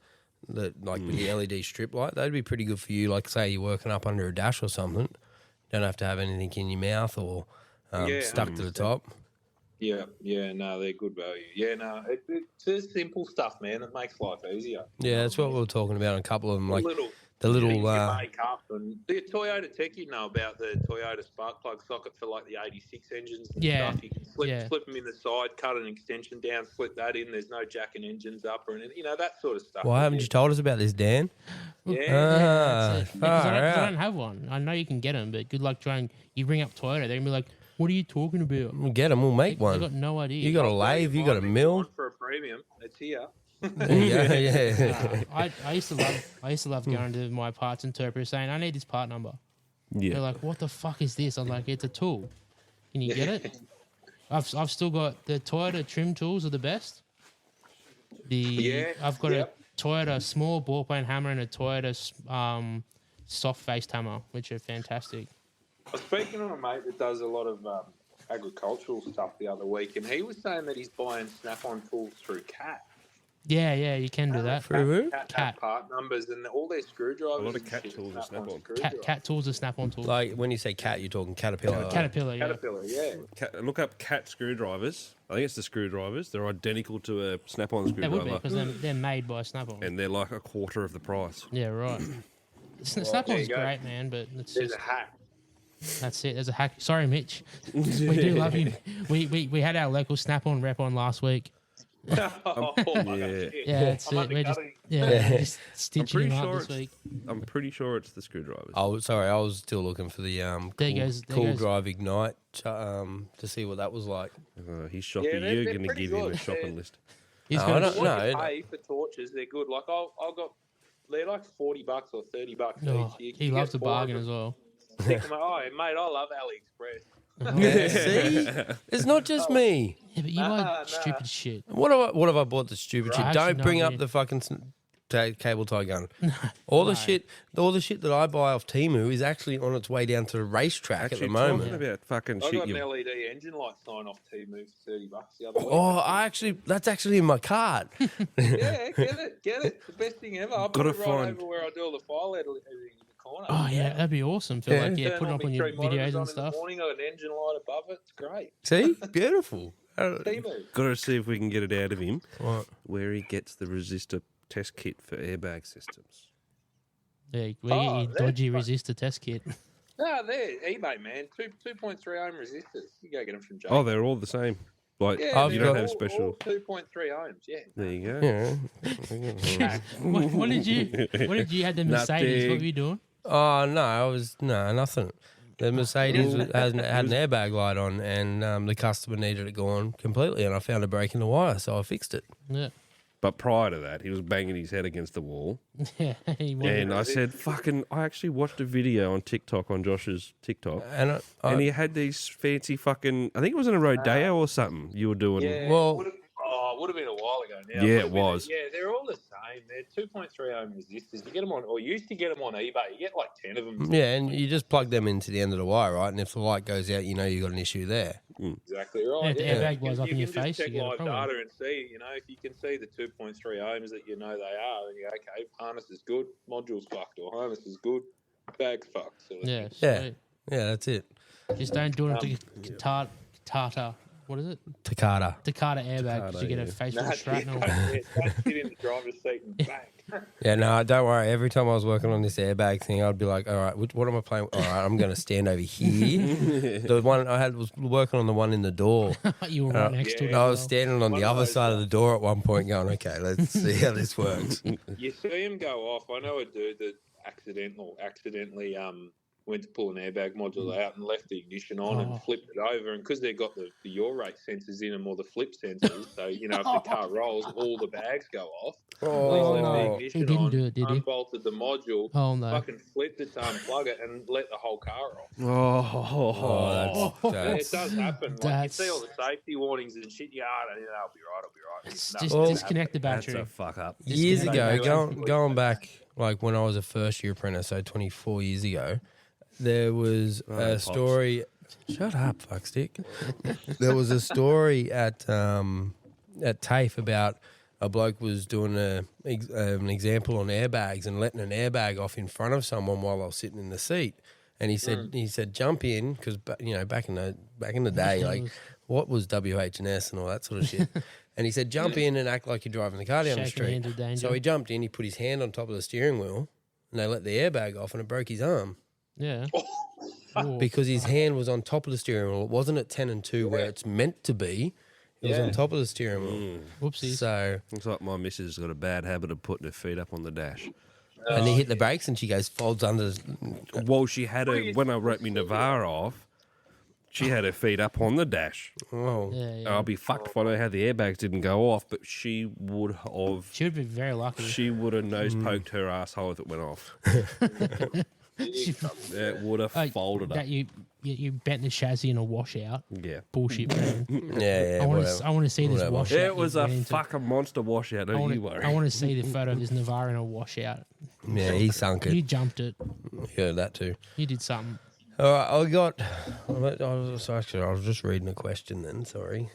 Speaker 3: that like with the LED strip light. They'd be pretty good for you. Like say you're working up under a dash or something. Don't have to have anything in your mouth or
Speaker 5: Yeah,
Speaker 3: stuck to the top.
Speaker 5: Yeah, no, they're good value. Yeah, no, it's just simple stuff, man. It makes life easier.
Speaker 3: Yeah, that's what we were talking about. A couple of them, like the
Speaker 5: things
Speaker 3: little.
Speaker 5: you make up, and the Toyota tech, you know about the Toyota spark plug socket for like the 86 engines and
Speaker 2: Yeah,
Speaker 5: stuff. You can slip them in the side, cut an extension down, slip that in. There's no jacking engines up or anything. You know, that sort of stuff.
Speaker 3: Why haven't you told us about this, Dan?
Speaker 5: Yeah.
Speaker 2: That's it.
Speaker 3: far
Speaker 2: Because I
Speaker 3: out.
Speaker 2: don't have one. I know you can get them, but good luck trying. You bring up Toyota, they're gonna be like, "What are you talking about?"
Speaker 3: We'll get them. We'll make
Speaker 2: I
Speaker 3: one.
Speaker 2: got no idea.
Speaker 3: You got a lathe. You got a mill.
Speaker 5: For a premium, it's here.
Speaker 3: Yeah.
Speaker 2: I used to love going to my parts interpreter saying, "I need this part number." They're
Speaker 4: Yeah.
Speaker 2: like, "What the fuck is this?" I'm like, "It's a tool. Can you get it?" I've still got the Toyota trim tools are the best. I've got a Toyota small ballpoint hammer and a Toyota soft faced hammer, which are fantastic.
Speaker 5: I was speaking to a mate that does a lot of agricultural stuff the other week, and he was saying that he's buying Snap-on tools through Cat.
Speaker 2: Yeah, you can do that.
Speaker 3: Through who?
Speaker 5: Cat
Speaker 2: Cat.
Speaker 5: have part numbers and all their screwdrivers.
Speaker 4: A lot of
Speaker 5: and
Speaker 4: Cat
Speaker 5: shit
Speaker 4: tools are Snap-on.
Speaker 2: Cat tools are Snap-on tools.
Speaker 3: Like when you say cat, you're talking caterpillar.
Speaker 2: Caterpillar, yeah.
Speaker 5: Caterpillar, yeah.
Speaker 4: Look up Cat screwdrivers. I think it's the screwdrivers. They're identical to a Snap-on
Speaker 2: They would be
Speaker 4: screwdriver,
Speaker 2: because they're made by Snap-on.
Speaker 4: and they're like a quarter of the price.
Speaker 2: Yeah, right.
Speaker 5: there
Speaker 2: Snap-on's
Speaker 5: you go.
Speaker 2: great, man, but it's
Speaker 5: There's
Speaker 2: just
Speaker 5: a hack.
Speaker 2: that's it. There's a hack. Sorry, Mitch. We do love him. We had our local Snap-on rep on last week.
Speaker 5: Oh,
Speaker 4: Yeah.
Speaker 2: Yeah, that's
Speaker 5: I'm
Speaker 2: it. We're just
Speaker 5: undercutting.
Speaker 2: we're just stitching
Speaker 4: pretty
Speaker 2: him
Speaker 4: sure
Speaker 2: up this
Speaker 4: it's-
Speaker 2: week.
Speaker 4: I'm pretty sure it's the screwdrivers.
Speaker 3: Oh, sorry, I was still looking for the
Speaker 2: There
Speaker 3: cool,
Speaker 2: goes- there
Speaker 3: cool
Speaker 2: goes-
Speaker 3: drive ignite to see what that was like.
Speaker 4: He's shopping.
Speaker 5: Yeah, they're
Speaker 4: You're going to
Speaker 5: pretty
Speaker 4: give him a
Speaker 5: good.
Speaker 4: shopping list.
Speaker 2: He's
Speaker 3: No,
Speaker 2: got
Speaker 3: I
Speaker 2: a
Speaker 3: don't-
Speaker 2: sh-
Speaker 5: What you
Speaker 3: No,
Speaker 5: pay for torches, they're good. Like I got, they're like $40 or $30
Speaker 2: Oh,
Speaker 5: each.
Speaker 2: he loves a bargain as well.
Speaker 5: Oh, mate, I love AliExpress.
Speaker 3: Yeah, see, it's not just me.
Speaker 2: Yeah, but you
Speaker 5: Nah,
Speaker 2: buy
Speaker 5: nah.
Speaker 2: stupid shit.
Speaker 3: What have I bought the stupid
Speaker 2: Right.
Speaker 3: shit?
Speaker 2: I
Speaker 3: Don't
Speaker 2: actually
Speaker 3: bring
Speaker 2: know,
Speaker 3: up
Speaker 2: yeah.
Speaker 3: the fucking cable tie gun. All the shit that I buy off Temu is actually on its way down to the racetrack at
Speaker 4: Actually,
Speaker 3: the
Speaker 4: talking
Speaker 3: moment.
Speaker 4: about fucking
Speaker 5: I
Speaker 4: shit.
Speaker 5: got an
Speaker 4: You,
Speaker 5: LED engine light sign off Temu for $30 the other week.
Speaker 3: Oh, that's actually in my cart.
Speaker 5: Yeah, get it. The best thing ever. I put
Speaker 4: Gotta
Speaker 5: it right
Speaker 4: find-
Speaker 5: over where I do all the file editing in the corner.
Speaker 2: Oh yeah, that'd be awesome. For
Speaker 3: Yeah.
Speaker 2: like put it up on your videos and stuff.
Speaker 5: In the morning, I got an engine light above it. It's great.
Speaker 3: See, beautiful.
Speaker 5: Temu.
Speaker 4: got to see if we can get it out of him
Speaker 3: What?
Speaker 4: where he gets the resistor test kit for airbag systems.
Speaker 2: Yeah, we
Speaker 5: Oh,
Speaker 2: get your
Speaker 5: that's
Speaker 2: dodgy
Speaker 5: fun.
Speaker 2: resistor test kit.
Speaker 5: No, they're eBay, man. 2.3 ohm resistors. You go get them from Jay.
Speaker 4: Oh, they're all the same. Like
Speaker 5: yeah,
Speaker 4: you
Speaker 3: they're
Speaker 4: don't
Speaker 3: all-
Speaker 4: have special.
Speaker 5: 2.3 ohms. Yeah.
Speaker 4: There you go.
Speaker 3: Yeah.
Speaker 2: what did you had the Mercedes? What were you doing?
Speaker 3: Oh no, I was nothing. The Mercedes had an airbag light on, and the customer needed it gone completely, and I found a break in the wire, so I fixed it.
Speaker 2: Yeah.
Speaker 4: But prior to that, he was banging his head against the wall.
Speaker 2: Yeah.
Speaker 4: And I said, I actually watched a video on TikTok, on Josh's TikTok.
Speaker 3: And
Speaker 4: And he had these fancy fucking, I think it was in a Rodeo or something you were doing.
Speaker 5: Yeah,
Speaker 3: Well-
Speaker 5: it would have been a while ago now.
Speaker 4: Yeah,
Speaker 5: Would've
Speaker 4: it
Speaker 5: been
Speaker 4: was.
Speaker 5: Yeah, they're all the same. They're 2.3 ohm resistors. You get them on, or you used to get them on eBay. You get like 10 of them.
Speaker 3: yeah, and you just plug them into the end of the wire, right? And if the light goes out, you know you got an issue there.
Speaker 5: Exactly right.
Speaker 2: Yeah, if the airbag was up in your
Speaker 5: You can
Speaker 2: face,
Speaker 5: just
Speaker 2: you
Speaker 5: check
Speaker 2: get a
Speaker 5: live
Speaker 2: problem.
Speaker 5: data and see, if you can see the 2.3 ohms that you know they are, then you go, okay, harness is good, module's fucked, or harness is good, bag's fucked. Sort of
Speaker 2: Yeah.
Speaker 5: thing.
Speaker 3: Yeah.
Speaker 2: Sweet.
Speaker 3: Yeah, that's it.
Speaker 2: Just don't do it to Tata. What is it?
Speaker 3: Takata.
Speaker 2: Takata airbag because you get a
Speaker 4: yeah.
Speaker 2: face full
Speaker 5: Nah,
Speaker 2: of shrapnel.
Speaker 5: don't sit in the driver's seat and bang.
Speaker 3: Yeah, no, don't worry. Every time I was working on this airbag thing, I'd be like, all right, what am I playing? All right, I'm going to stand over here. The one I had was working on the one in the door.
Speaker 2: You were right next to it.
Speaker 5: yeah.
Speaker 3: I
Speaker 2: as
Speaker 3: was
Speaker 2: well.
Speaker 3: standing on
Speaker 5: One
Speaker 3: the
Speaker 5: of
Speaker 3: other
Speaker 5: those
Speaker 3: side of the door at one point going, okay, let's see how this works.
Speaker 5: You see him go off. I know a dude that accidentally went to pull an airbag module out and left the ignition on
Speaker 2: Oh.
Speaker 5: and flipped it over. And because they've got the yaw rate sensors in them or the flip sensors, so, if the car rolls, all the bags go off. He's left the
Speaker 3: Oh,
Speaker 5: ignition
Speaker 2: He didn't
Speaker 5: on,
Speaker 2: do it, did he?
Speaker 5: unbolted the module,
Speaker 2: Oh, no.
Speaker 5: fucking flipped it to unplug it and let the whole car off.
Speaker 3: oh,
Speaker 5: Yeah,
Speaker 3: that's
Speaker 5: it does happen. Like, you
Speaker 2: That's-
Speaker 5: see all the safety warnings and shit. Yeah, I'll be right.
Speaker 2: It's
Speaker 5: No,
Speaker 2: just
Speaker 5: it
Speaker 2: disconnect the
Speaker 4: That's
Speaker 2: battery.
Speaker 4: a fuck up.
Speaker 3: years
Speaker 2: Disconnect
Speaker 3: ago,
Speaker 5: the battery.
Speaker 3: going back, like when I was a first year apprentice, so 24 years ago, there was a
Speaker 4: Pops.
Speaker 3: story. Shut up, fuckstick. There was a story at TAFE about a bloke was doing an example on airbags and letting an airbag off in front of someone while I was sitting in the seat. And he said jump in because back in the day, like what was WH&S and all that sort of shit. And he said jump in and act like you're driving the car down the
Speaker 2: Shake your
Speaker 3: street.
Speaker 2: hand to danger.
Speaker 3: So he jumped in, he put his hand on top of the steering wheel, and they let the airbag off, and it broke his arm
Speaker 2: Yeah. Ooh.
Speaker 3: because his hand was on top of the steering wheel. It wasn't at 10 and 2 where it's meant to be. It was on top of the steering wheel.
Speaker 2: Whoopsies.
Speaker 3: So,
Speaker 4: Looks like my missus has got a bad habit of putting her feet up on the dash.
Speaker 3: and he hit the brakes, and she goes folds under.
Speaker 4: Well, she had her, when I wrote me Navara off, she had her feet up on the dash.
Speaker 3: Oh,
Speaker 2: Yeah, yeah.
Speaker 4: I'll be fucked if I know how the airbags didn't go off, but she would have
Speaker 2: She would be very lucky.
Speaker 4: nose poked her asshole if it went off. It would have
Speaker 2: Like,
Speaker 4: folded up.
Speaker 2: that you bent the chassis in a washout.
Speaker 4: Yeah.
Speaker 2: Bullshit, man.
Speaker 3: yeah,
Speaker 2: I
Speaker 3: whatever.
Speaker 2: want to see this
Speaker 3: Whatever.
Speaker 2: washout.
Speaker 4: It was
Speaker 2: you
Speaker 4: a
Speaker 2: went into.
Speaker 4: fucking monster washout, don't you worry.
Speaker 2: I want to see the photo of this Navara in a washout.
Speaker 3: Yeah, he sunk
Speaker 2: You
Speaker 3: it.
Speaker 2: jumped it.
Speaker 3: Yeah, that too.
Speaker 2: You did something.
Speaker 3: All right, I was just reading a question then, sorry.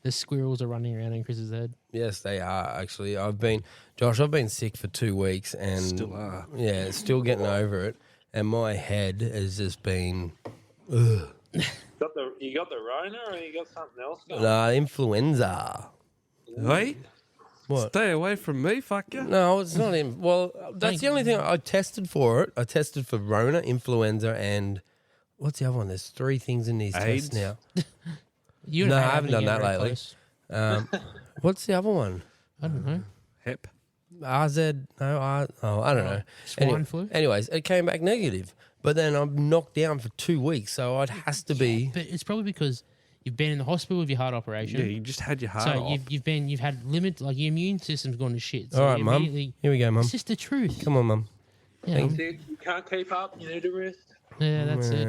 Speaker 2: The squirrels are running around in Chris's head.
Speaker 3: Yes, they are actually. I've been sick for 2 weeks and
Speaker 4: Still are.
Speaker 3: Yeah, still getting over it. And my head has just been
Speaker 5: You got the Rona or you got something else going?
Speaker 3: influenza.
Speaker 4: Hey,
Speaker 3: What?
Speaker 4: stay away from me, fuck you.
Speaker 3: No, it's not him. Well, that's the only thing I tested for it. I tested for Rona, influenza, and what's the other one? There's 3 things in these
Speaker 4: AIDS?
Speaker 3: tests now.
Speaker 2: You and
Speaker 3: No,
Speaker 2: Ray
Speaker 3: I haven't
Speaker 2: to
Speaker 3: done
Speaker 2: get
Speaker 3: that
Speaker 2: very
Speaker 3: lately.
Speaker 2: close.
Speaker 3: What's the other one?
Speaker 2: I don't know.
Speaker 4: Hep.
Speaker 3: RZ? No, I don't know.
Speaker 2: Swine flu?
Speaker 3: Anyways, it came back negative. But then I'm knocked down for 2 weeks, so it has to be.
Speaker 2: But it's probably because you've been in the hospital with your heart operation.
Speaker 4: Yeah, you just had your heart
Speaker 2: so
Speaker 4: off.
Speaker 2: you've had limit, like your immune system's gone to shit. So
Speaker 3: All right,
Speaker 2: you
Speaker 3: Mum.
Speaker 2: immediately-
Speaker 3: Here we go, Mum.
Speaker 2: It's just the truth.
Speaker 3: Come on, Mum.
Speaker 2: Yeah,
Speaker 5: You can't keep up. You need a rest.
Speaker 2: yeah, that's it.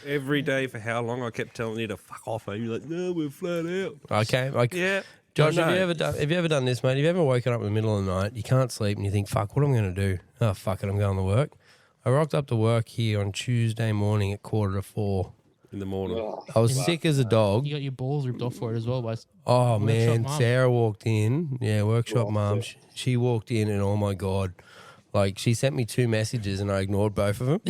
Speaker 3: Yeah.
Speaker 4: Every day for how long I kept telling you to fuck off, and you're like, no, we're flat out.
Speaker 3: Okay.
Speaker 4: Yeah.
Speaker 3: Josh,
Speaker 4: I
Speaker 3: have you
Speaker 4: know.
Speaker 3: ever done this, mate? Have you ever woken up in the middle of the night, you can't sleep, and you think, fuck, what am I going to do? Oh, fuck it, I'm going to work. I rocked up to work here on Tuesday morning at 3:45.
Speaker 4: In the morning.
Speaker 5: Oh,
Speaker 3: I was sick as a dog.
Speaker 2: You got your balls ripped off for it as well, but
Speaker 3: Oh, man.
Speaker 2: mum.
Speaker 3: Sarah walked in. Yeah, workshop mum. She walked in, and oh, my God. Like, she sent me 2 messages, and I ignored both of them.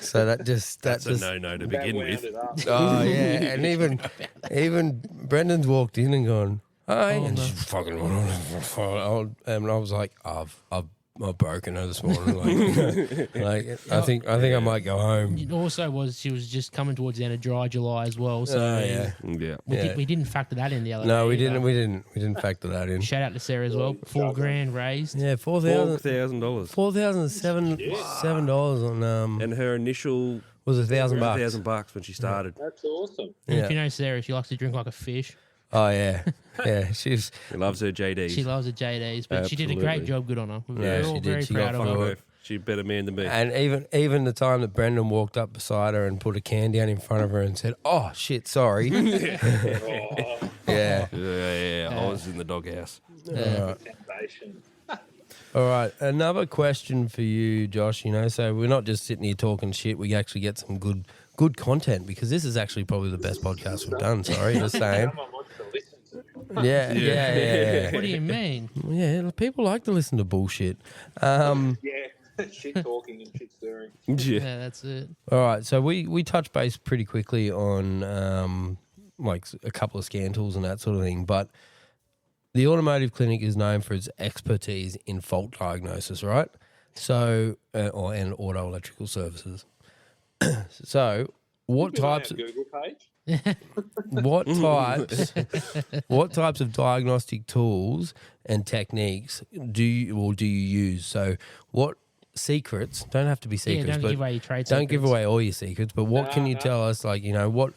Speaker 3: So
Speaker 4: That's a no-no to begin
Speaker 5: wound
Speaker 4: with.
Speaker 5: it up.
Speaker 3: Oh yeah, and even Brendan's walked in and gone, hi, and she's fucking, and I was like, I've I've broken her this morning. I think I might go home.
Speaker 2: It also she was just coming towards the end of dry July as well. So
Speaker 3: Yeah.
Speaker 4: Yeah.
Speaker 2: we didn't factor that in the other
Speaker 3: No,
Speaker 2: day
Speaker 3: we
Speaker 2: either.
Speaker 3: didn't. We didn't factor that in.
Speaker 2: Shout out to Sarah as well. $4,000 raised.
Speaker 3: Yeah, $4,000.
Speaker 4: $4,000.
Speaker 3: $4,007 on
Speaker 4: And her initial
Speaker 3: was $1,000.
Speaker 4: $1,000 when she started.
Speaker 5: That's awesome.
Speaker 2: And
Speaker 3: Yeah.
Speaker 2: if you know Sarah, she likes to drink like a fish.
Speaker 3: Oh yeah, yeah. She's
Speaker 4: She loves her JDs.
Speaker 2: She loves the JDs, but she did a great
Speaker 4: Absolutely.
Speaker 2: job. Good on her.
Speaker 3: Yeah,
Speaker 2: We're
Speaker 3: she
Speaker 2: all
Speaker 3: did.
Speaker 2: very
Speaker 3: She
Speaker 2: proud
Speaker 3: got
Speaker 2: of
Speaker 3: through
Speaker 2: her.
Speaker 3: it.
Speaker 4: She's a better man than me.
Speaker 3: and even the time that Brendan walked up beside her and put a can down in front of her and said, "Oh shit, sorry."
Speaker 5: Oh,
Speaker 3: Yeah.
Speaker 4: Yeah, I was in the doghouse.
Speaker 5: temptation.
Speaker 3: All right. Another question for you, Josh. So we're not just sitting here talking shit. We actually get some good content because this is actually probably the best podcast we've done. Sorry, just saying.
Speaker 5: Someone wants to listen to.
Speaker 3: Yeah.
Speaker 2: What do you mean?
Speaker 3: Yeah, people like to listen to bullshit.
Speaker 5: Yeah, shit talking and shit stirring.
Speaker 4: Yeah.
Speaker 2: Yeah, that's it.
Speaker 3: All right, so we touched base pretty quickly on like a couple of scan tools and that sort of thing, but the Automotive Clinic is known for its expertise in fault diagnosis, right? So, and auto electrical services. So, what
Speaker 5: Put it on our
Speaker 3: types
Speaker 5: Google page?
Speaker 3: what types of diagnostic tools and techniques do you use? So, what secrets, don't have to be
Speaker 2: Yeah,
Speaker 3: secrets,
Speaker 2: don't
Speaker 3: but
Speaker 2: give away your trade
Speaker 3: don't give
Speaker 2: secrets.
Speaker 3: away all your secrets, but what can you
Speaker 5: No.
Speaker 3: tell us, like, what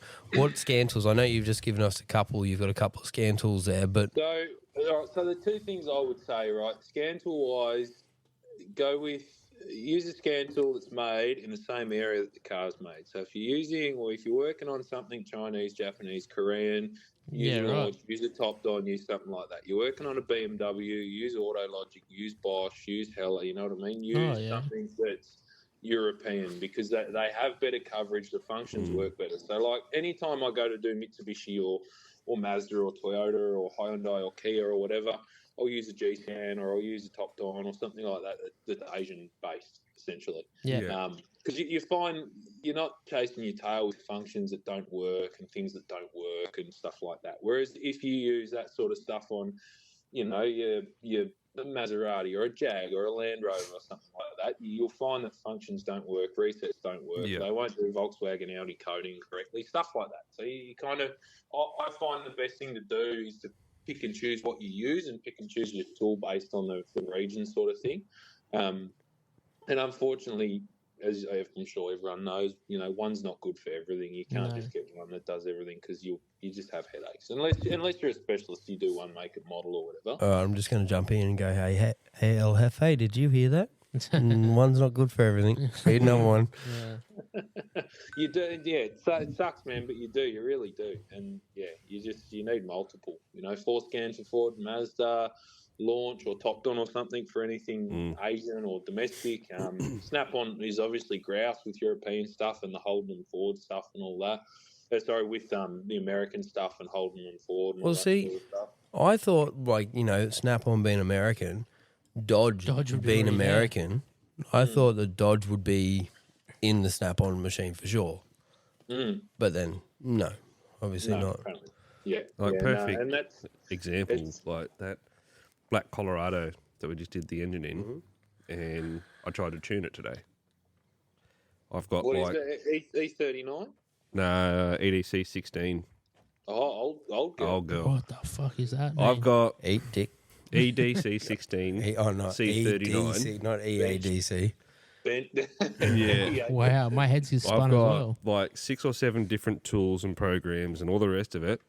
Speaker 3: scan tools? I know you've just given us a couple, you've got a couple of scan tools there, but
Speaker 5: So, all right, so the two things I would say, right, scan tool wise, use a scan tool that's made in the same area that the car's made. So if you're working on something Chinese, Japanese, Korean, use
Speaker 2: Yeah,
Speaker 5: Launch,
Speaker 2: right.
Speaker 5: use a Top Don, use something like that. You're working on a BMW, use AutoLogic, use Bosch, use Hella, you know what I mean? Use something that's European because they have better coverage, the functions work better. So like anytime I go to do Mitsubishi or Mazda or Toyota or Hyundai or Kia or whatever, I'll use a G-Scan or I'll use a Top Don or something like that that's Asian-based, essentially.
Speaker 2: Yeah.
Speaker 5: Because you find you're not chasing your tail with functions that don't work and things that don't work and stuff like that. Whereas if you use that sort of stuff on, your Maserati or a Jag or a Land Rover or something like that, you'll find that functions don't work, resets don't work.
Speaker 4: Yeah.
Speaker 5: They won't do Volkswagen Audi coding correctly, stuff like that. So you kind of, I find the best thing to do is to pick and choose what you use and pick and choose your tool based on the region sort of thing. And unfortunately, as I'm sure everyone knows, one's not good for everything. You can't just get one that does everything because you just have headaches. Unless you're a specialist, you do one make and model or whatever.
Speaker 3: I'm just going to jump in and go, hey, El Jefe, did you hear that? One's not good for everything. Need another one.
Speaker 5: You do, yeah. So it sucks, man, but you really do. And yeah, you need multiple. 4 scans for Ford, Mazda, Launch or Top Don or something for anything Asian or domestic. Snap-on is obviously grouse with European stuff and the Holden and Ford stuff and all that. With the American stuff and Holden and Ford. And all that sort of stuff.
Speaker 3: I thought, Snap-on being American, Dodge
Speaker 2: would be
Speaker 3: being
Speaker 2: really
Speaker 3: American, I thought that Dodge would be in the Snap-on machine for sure. But then, no, obviously not.
Speaker 5: Apparently. Yeah.
Speaker 4: Perfect
Speaker 5: and that's
Speaker 4: example, like that black Colorado that we just did the engine in, and I tried to tune it today. I've got
Speaker 5: what is it? E39?
Speaker 4: No, EDC 16.
Speaker 5: Oh, old girl.
Speaker 4: Old girl.
Speaker 2: What the fuck is that?
Speaker 4: I've got
Speaker 3: Eat dick.
Speaker 4: EDC 16.
Speaker 3: Not
Speaker 4: C39.
Speaker 3: EDC, not EADC.
Speaker 5: Bent.
Speaker 4: Yeah.
Speaker 2: Wow, my head's just
Speaker 4: I've
Speaker 2: spun as
Speaker 4: got
Speaker 2: well.
Speaker 4: like 6 or 7 different tools and programs and all the rest of it.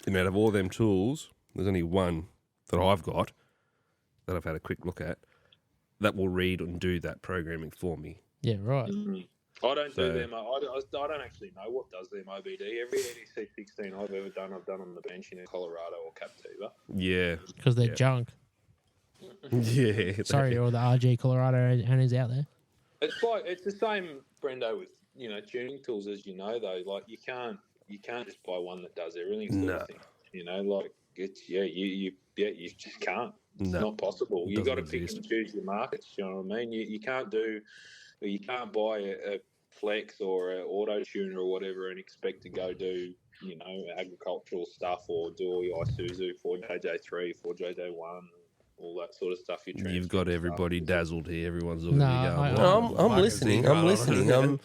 Speaker 4: And out of all them tools, there's only one that I've got that I've had a quick look at that will read and do that programming for me.
Speaker 2: Yeah, right.
Speaker 5: I don't do them. I don't actually know what does them OBD. Every EDC 16 I've ever done, I've done on the bench in Colorado or Captiva.
Speaker 4: Yeah.
Speaker 2: Because they're junk.
Speaker 4: Yeah.
Speaker 2: Sorry to all the RG Colorado owners out there.
Speaker 5: It's the same, Brendo, with tuning tools, as you know, though. Like you can't just buy one that does everything. Sort of thing. You just can't. It's not possible. You got to pick and choose your markets. You know what I mean? You can't buy a Flex or an auto tuner or whatever and expect to go do agricultural stuff or do all your Isuzu 4JJ3, 4JJ1, all that sort of stuff.
Speaker 4: You've got everybody dazzled here. Everyone's looking
Speaker 2: No,
Speaker 4: at you going,
Speaker 2: I-
Speaker 3: No,
Speaker 4: "What
Speaker 3: I'm
Speaker 4: the
Speaker 3: listening.
Speaker 4: fuck
Speaker 3: I'm
Speaker 4: is he
Speaker 3: listening.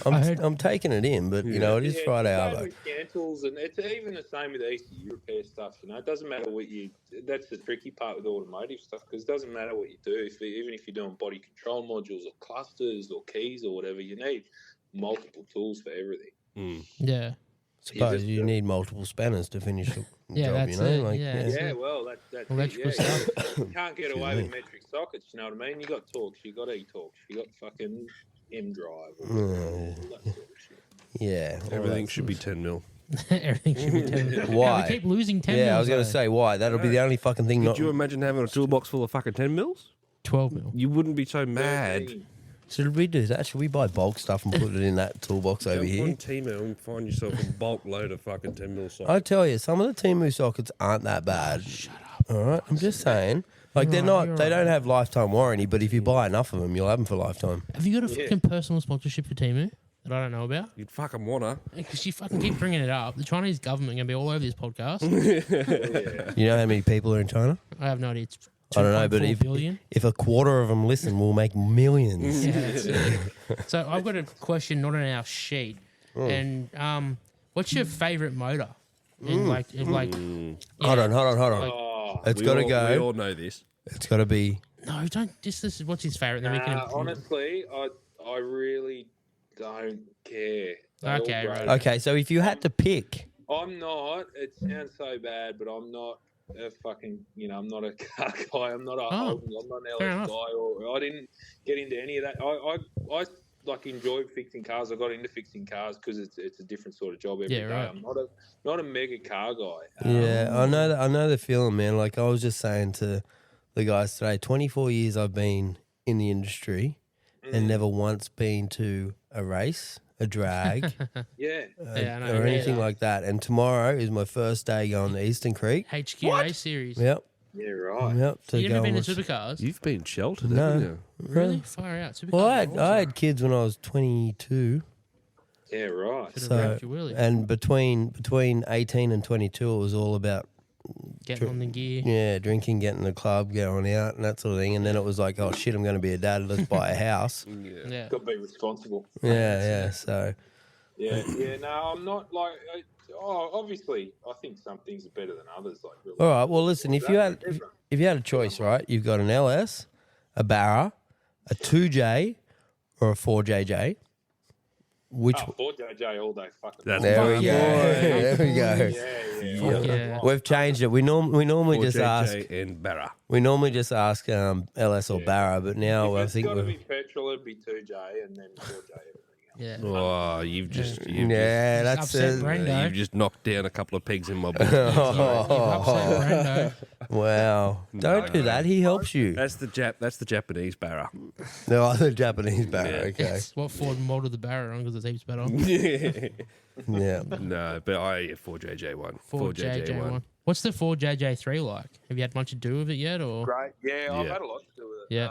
Speaker 4: running?"
Speaker 3: I'm taking it in, but you know, it is Friday,
Speaker 5: same
Speaker 3: Arvo.
Speaker 5: with Gantles, and it's even the same with ECU repair stuff. You know, it doesn't matter what you. That's the tricky part with automotive stuff because it doesn't matter what you do. Even if you're doing body control modules or clusters or keys or whatever, you need multiple tools for everything.
Speaker 2: Yeah.
Speaker 3: Suppose you need multiple spanners to finish the
Speaker 2: Yeah,
Speaker 3: job.
Speaker 2: that's
Speaker 3: You know,
Speaker 2: it,
Speaker 3: like
Speaker 2: yeah.
Speaker 5: Yeah, well, that's
Speaker 2: Electrical
Speaker 5: it. Yeah,
Speaker 2: stuff.
Speaker 5: you can't get away with metric sockets. You know what I mean? You got Torx, you got E-Torx, you got fucking M drive, or all that sort of shit.
Speaker 3: yeah, all
Speaker 4: Everything
Speaker 3: that
Speaker 4: should be 10 mil.
Speaker 2: Everything should be 10 mil.
Speaker 3: Why?
Speaker 2: Yeah, we keep losing 10
Speaker 3: Yeah,
Speaker 2: mils,
Speaker 3: I was going to
Speaker 2: though.
Speaker 3: say why. That'll be the only fucking thing.
Speaker 4: Could you imagine having a toolbox full of fucking 10 mils?
Speaker 2: 12 mil.
Speaker 4: You wouldn't be so mad.
Speaker 5: 13.
Speaker 3: Should we do that? Should we buy bulk stuff and put it in that toolbox over
Speaker 4: Jump
Speaker 3: here?
Speaker 4: on Temu and find yourself a bulk load of fucking 10 mil sockets.
Speaker 3: I tell you, some of the Temu sockets aren't that bad. Shut up. All right, I'm just saying. Like they're not. They don't have lifetime warranty, but if you buy enough of them, you'll have them for lifetime.
Speaker 2: Have you got a fucking personal sponsorship for Temu that I don't know about?
Speaker 4: You'd fucking wanna.
Speaker 2: Because you fucking keep bringing it up. The Chinese government going to be all over this podcast.
Speaker 3: You know how many people are in China?
Speaker 2: I have no idea. It's
Speaker 3: I don't know, but
Speaker 2: 2.4 billion.
Speaker 3: if a quarter of them listen, we'll make millions.
Speaker 2: Yeah, that's it. So I've got a question not on our sheet. And what's your favourite motor? And like,
Speaker 3: Hold on.
Speaker 5: Oh,
Speaker 3: It's
Speaker 4: We
Speaker 3: got to
Speaker 4: all-
Speaker 3: go.
Speaker 4: We all know this.
Speaker 3: It's got to be.
Speaker 2: no, don't. This is what's his favourite. Then we can.
Speaker 5: honestly, I really don't care. They all
Speaker 2: Okay,
Speaker 5: great.
Speaker 2: right.
Speaker 3: Okay, so if you had to pick,
Speaker 5: I'm not. It sounds so bad, but I'm not a fucking. You know, I'm not a car guy. I'm not a. I'm not an
Speaker 2: fair
Speaker 5: LS
Speaker 2: enough.
Speaker 5: guy. Or I didn't get into any of that. I like enjoyed fixing cars. I got into fixing cars because it's a different sort of job every day.
Speaker 2: Yeah, right.
Speaker 5: I'm not a mega car guy.
Speaker 3: yeah, I know the feeling, man. Like I was just saying to the guys today, 24 years I've been in the industry and never once been to a race, a drag,
Speaker 5: Yeah.
Speaker 2: Yeah, I know.
Speaker 3: or
Speaker 2: Yeah.
Speaker 3: anything like that. And tomorrow is my first day going to Eastern Creek.
Speaker 2: HQA series.
Speaker 3: Yep,
Speaker 5: Yeah. Right.
Speaker 3: yep. To
Speaker 2: You
Speaker 3: go
Speaker 2: never been
Speaker 3: and
Speaker 2: to
Speaker 3: watch-
Speaker 2: supercars?
Speaker 4: You've been sheltered,
Speaker 3: No.
Speaker 4: haven't you?
Speaker 2: Really? Far out. Supercars.
Speaker 3: Well,
Speaker 2: are
Speaker 3: I had kids when I was 22.
Speaker 5: Yeah. Right.
Speaker 2: Should have
Speaker 3: So,
Speaker 2: wrapped your willy.
Speaker 3: and between 18 and 22, it was all about
Speaker 2: Getting on the gear.
Speaker 3: yeah, drinking, getting the club, going out, and that sort of thing. And then it was like, oh shit, I'm going to be a dad. Let's buy a house.
Speaker 2: Yeah.
Speaker 5: Got to be responsible.
Speaker 3: Yeah. So
Speaker 5: Yeah. No, I'm not like. Obviously, I think some things are better than others. Like, really.
Speaker 3: all right. Well, listen, if you had a choice, right, you've got an LS, a Barra, a 2J, or a 4JJ. Which
Speaker 5: 4JJ all day, fucking.
Speaker 4: That's
Speaker 3: there we go.
Speaker 4: fucking
Speaker 3: There we go.
Speaker 5: Yeah.
Speaker 2: Fuck yeah.
Speaker 3: We've changed it. We normally just ask.
Speaker 4: and Barra.
Speaker 3: We normally just ask LS or Barra, but now I
Speaker 5: If it's
Speaker 3: think
Speaker 5: got to
Speaker 3: we're.
Speaker 5: be petrol, it'd be 2J and then 4J.
Speaker 2: Yeah.
Speaker 4: Oh, you've just
Speaker 3: Yeah, that's
Speaker 2: upset
Speaker 3: it.
Speaker 2: Brando.
Speaker 4: you've just knocked down a couple of pegs in my book.
Speaker 2: Upset Brando.
Speaker 3: Wow! Don't do that. He helps you.
Speaker 4: That's the Japanese Barra.
Speaker 3: No, the Japanese Barra.
Speaker 4: Yeah.
Speaker 3: Okay.
Speaker 2: It's what Ford modeled the Barra on because it's heaps better.
Speaker 3: Yeah.
Speaker 4: No, but I 4JJ1.
Speaker 2: 4JJ1. What's the 4JJ3 like? Have you had much to do with it yet, or?
Speaker 5: Great. Yeah, I've
Speaker 4: Yeah.
Speaker 5: had a lot to do with it.
Speaker 2: Yeah.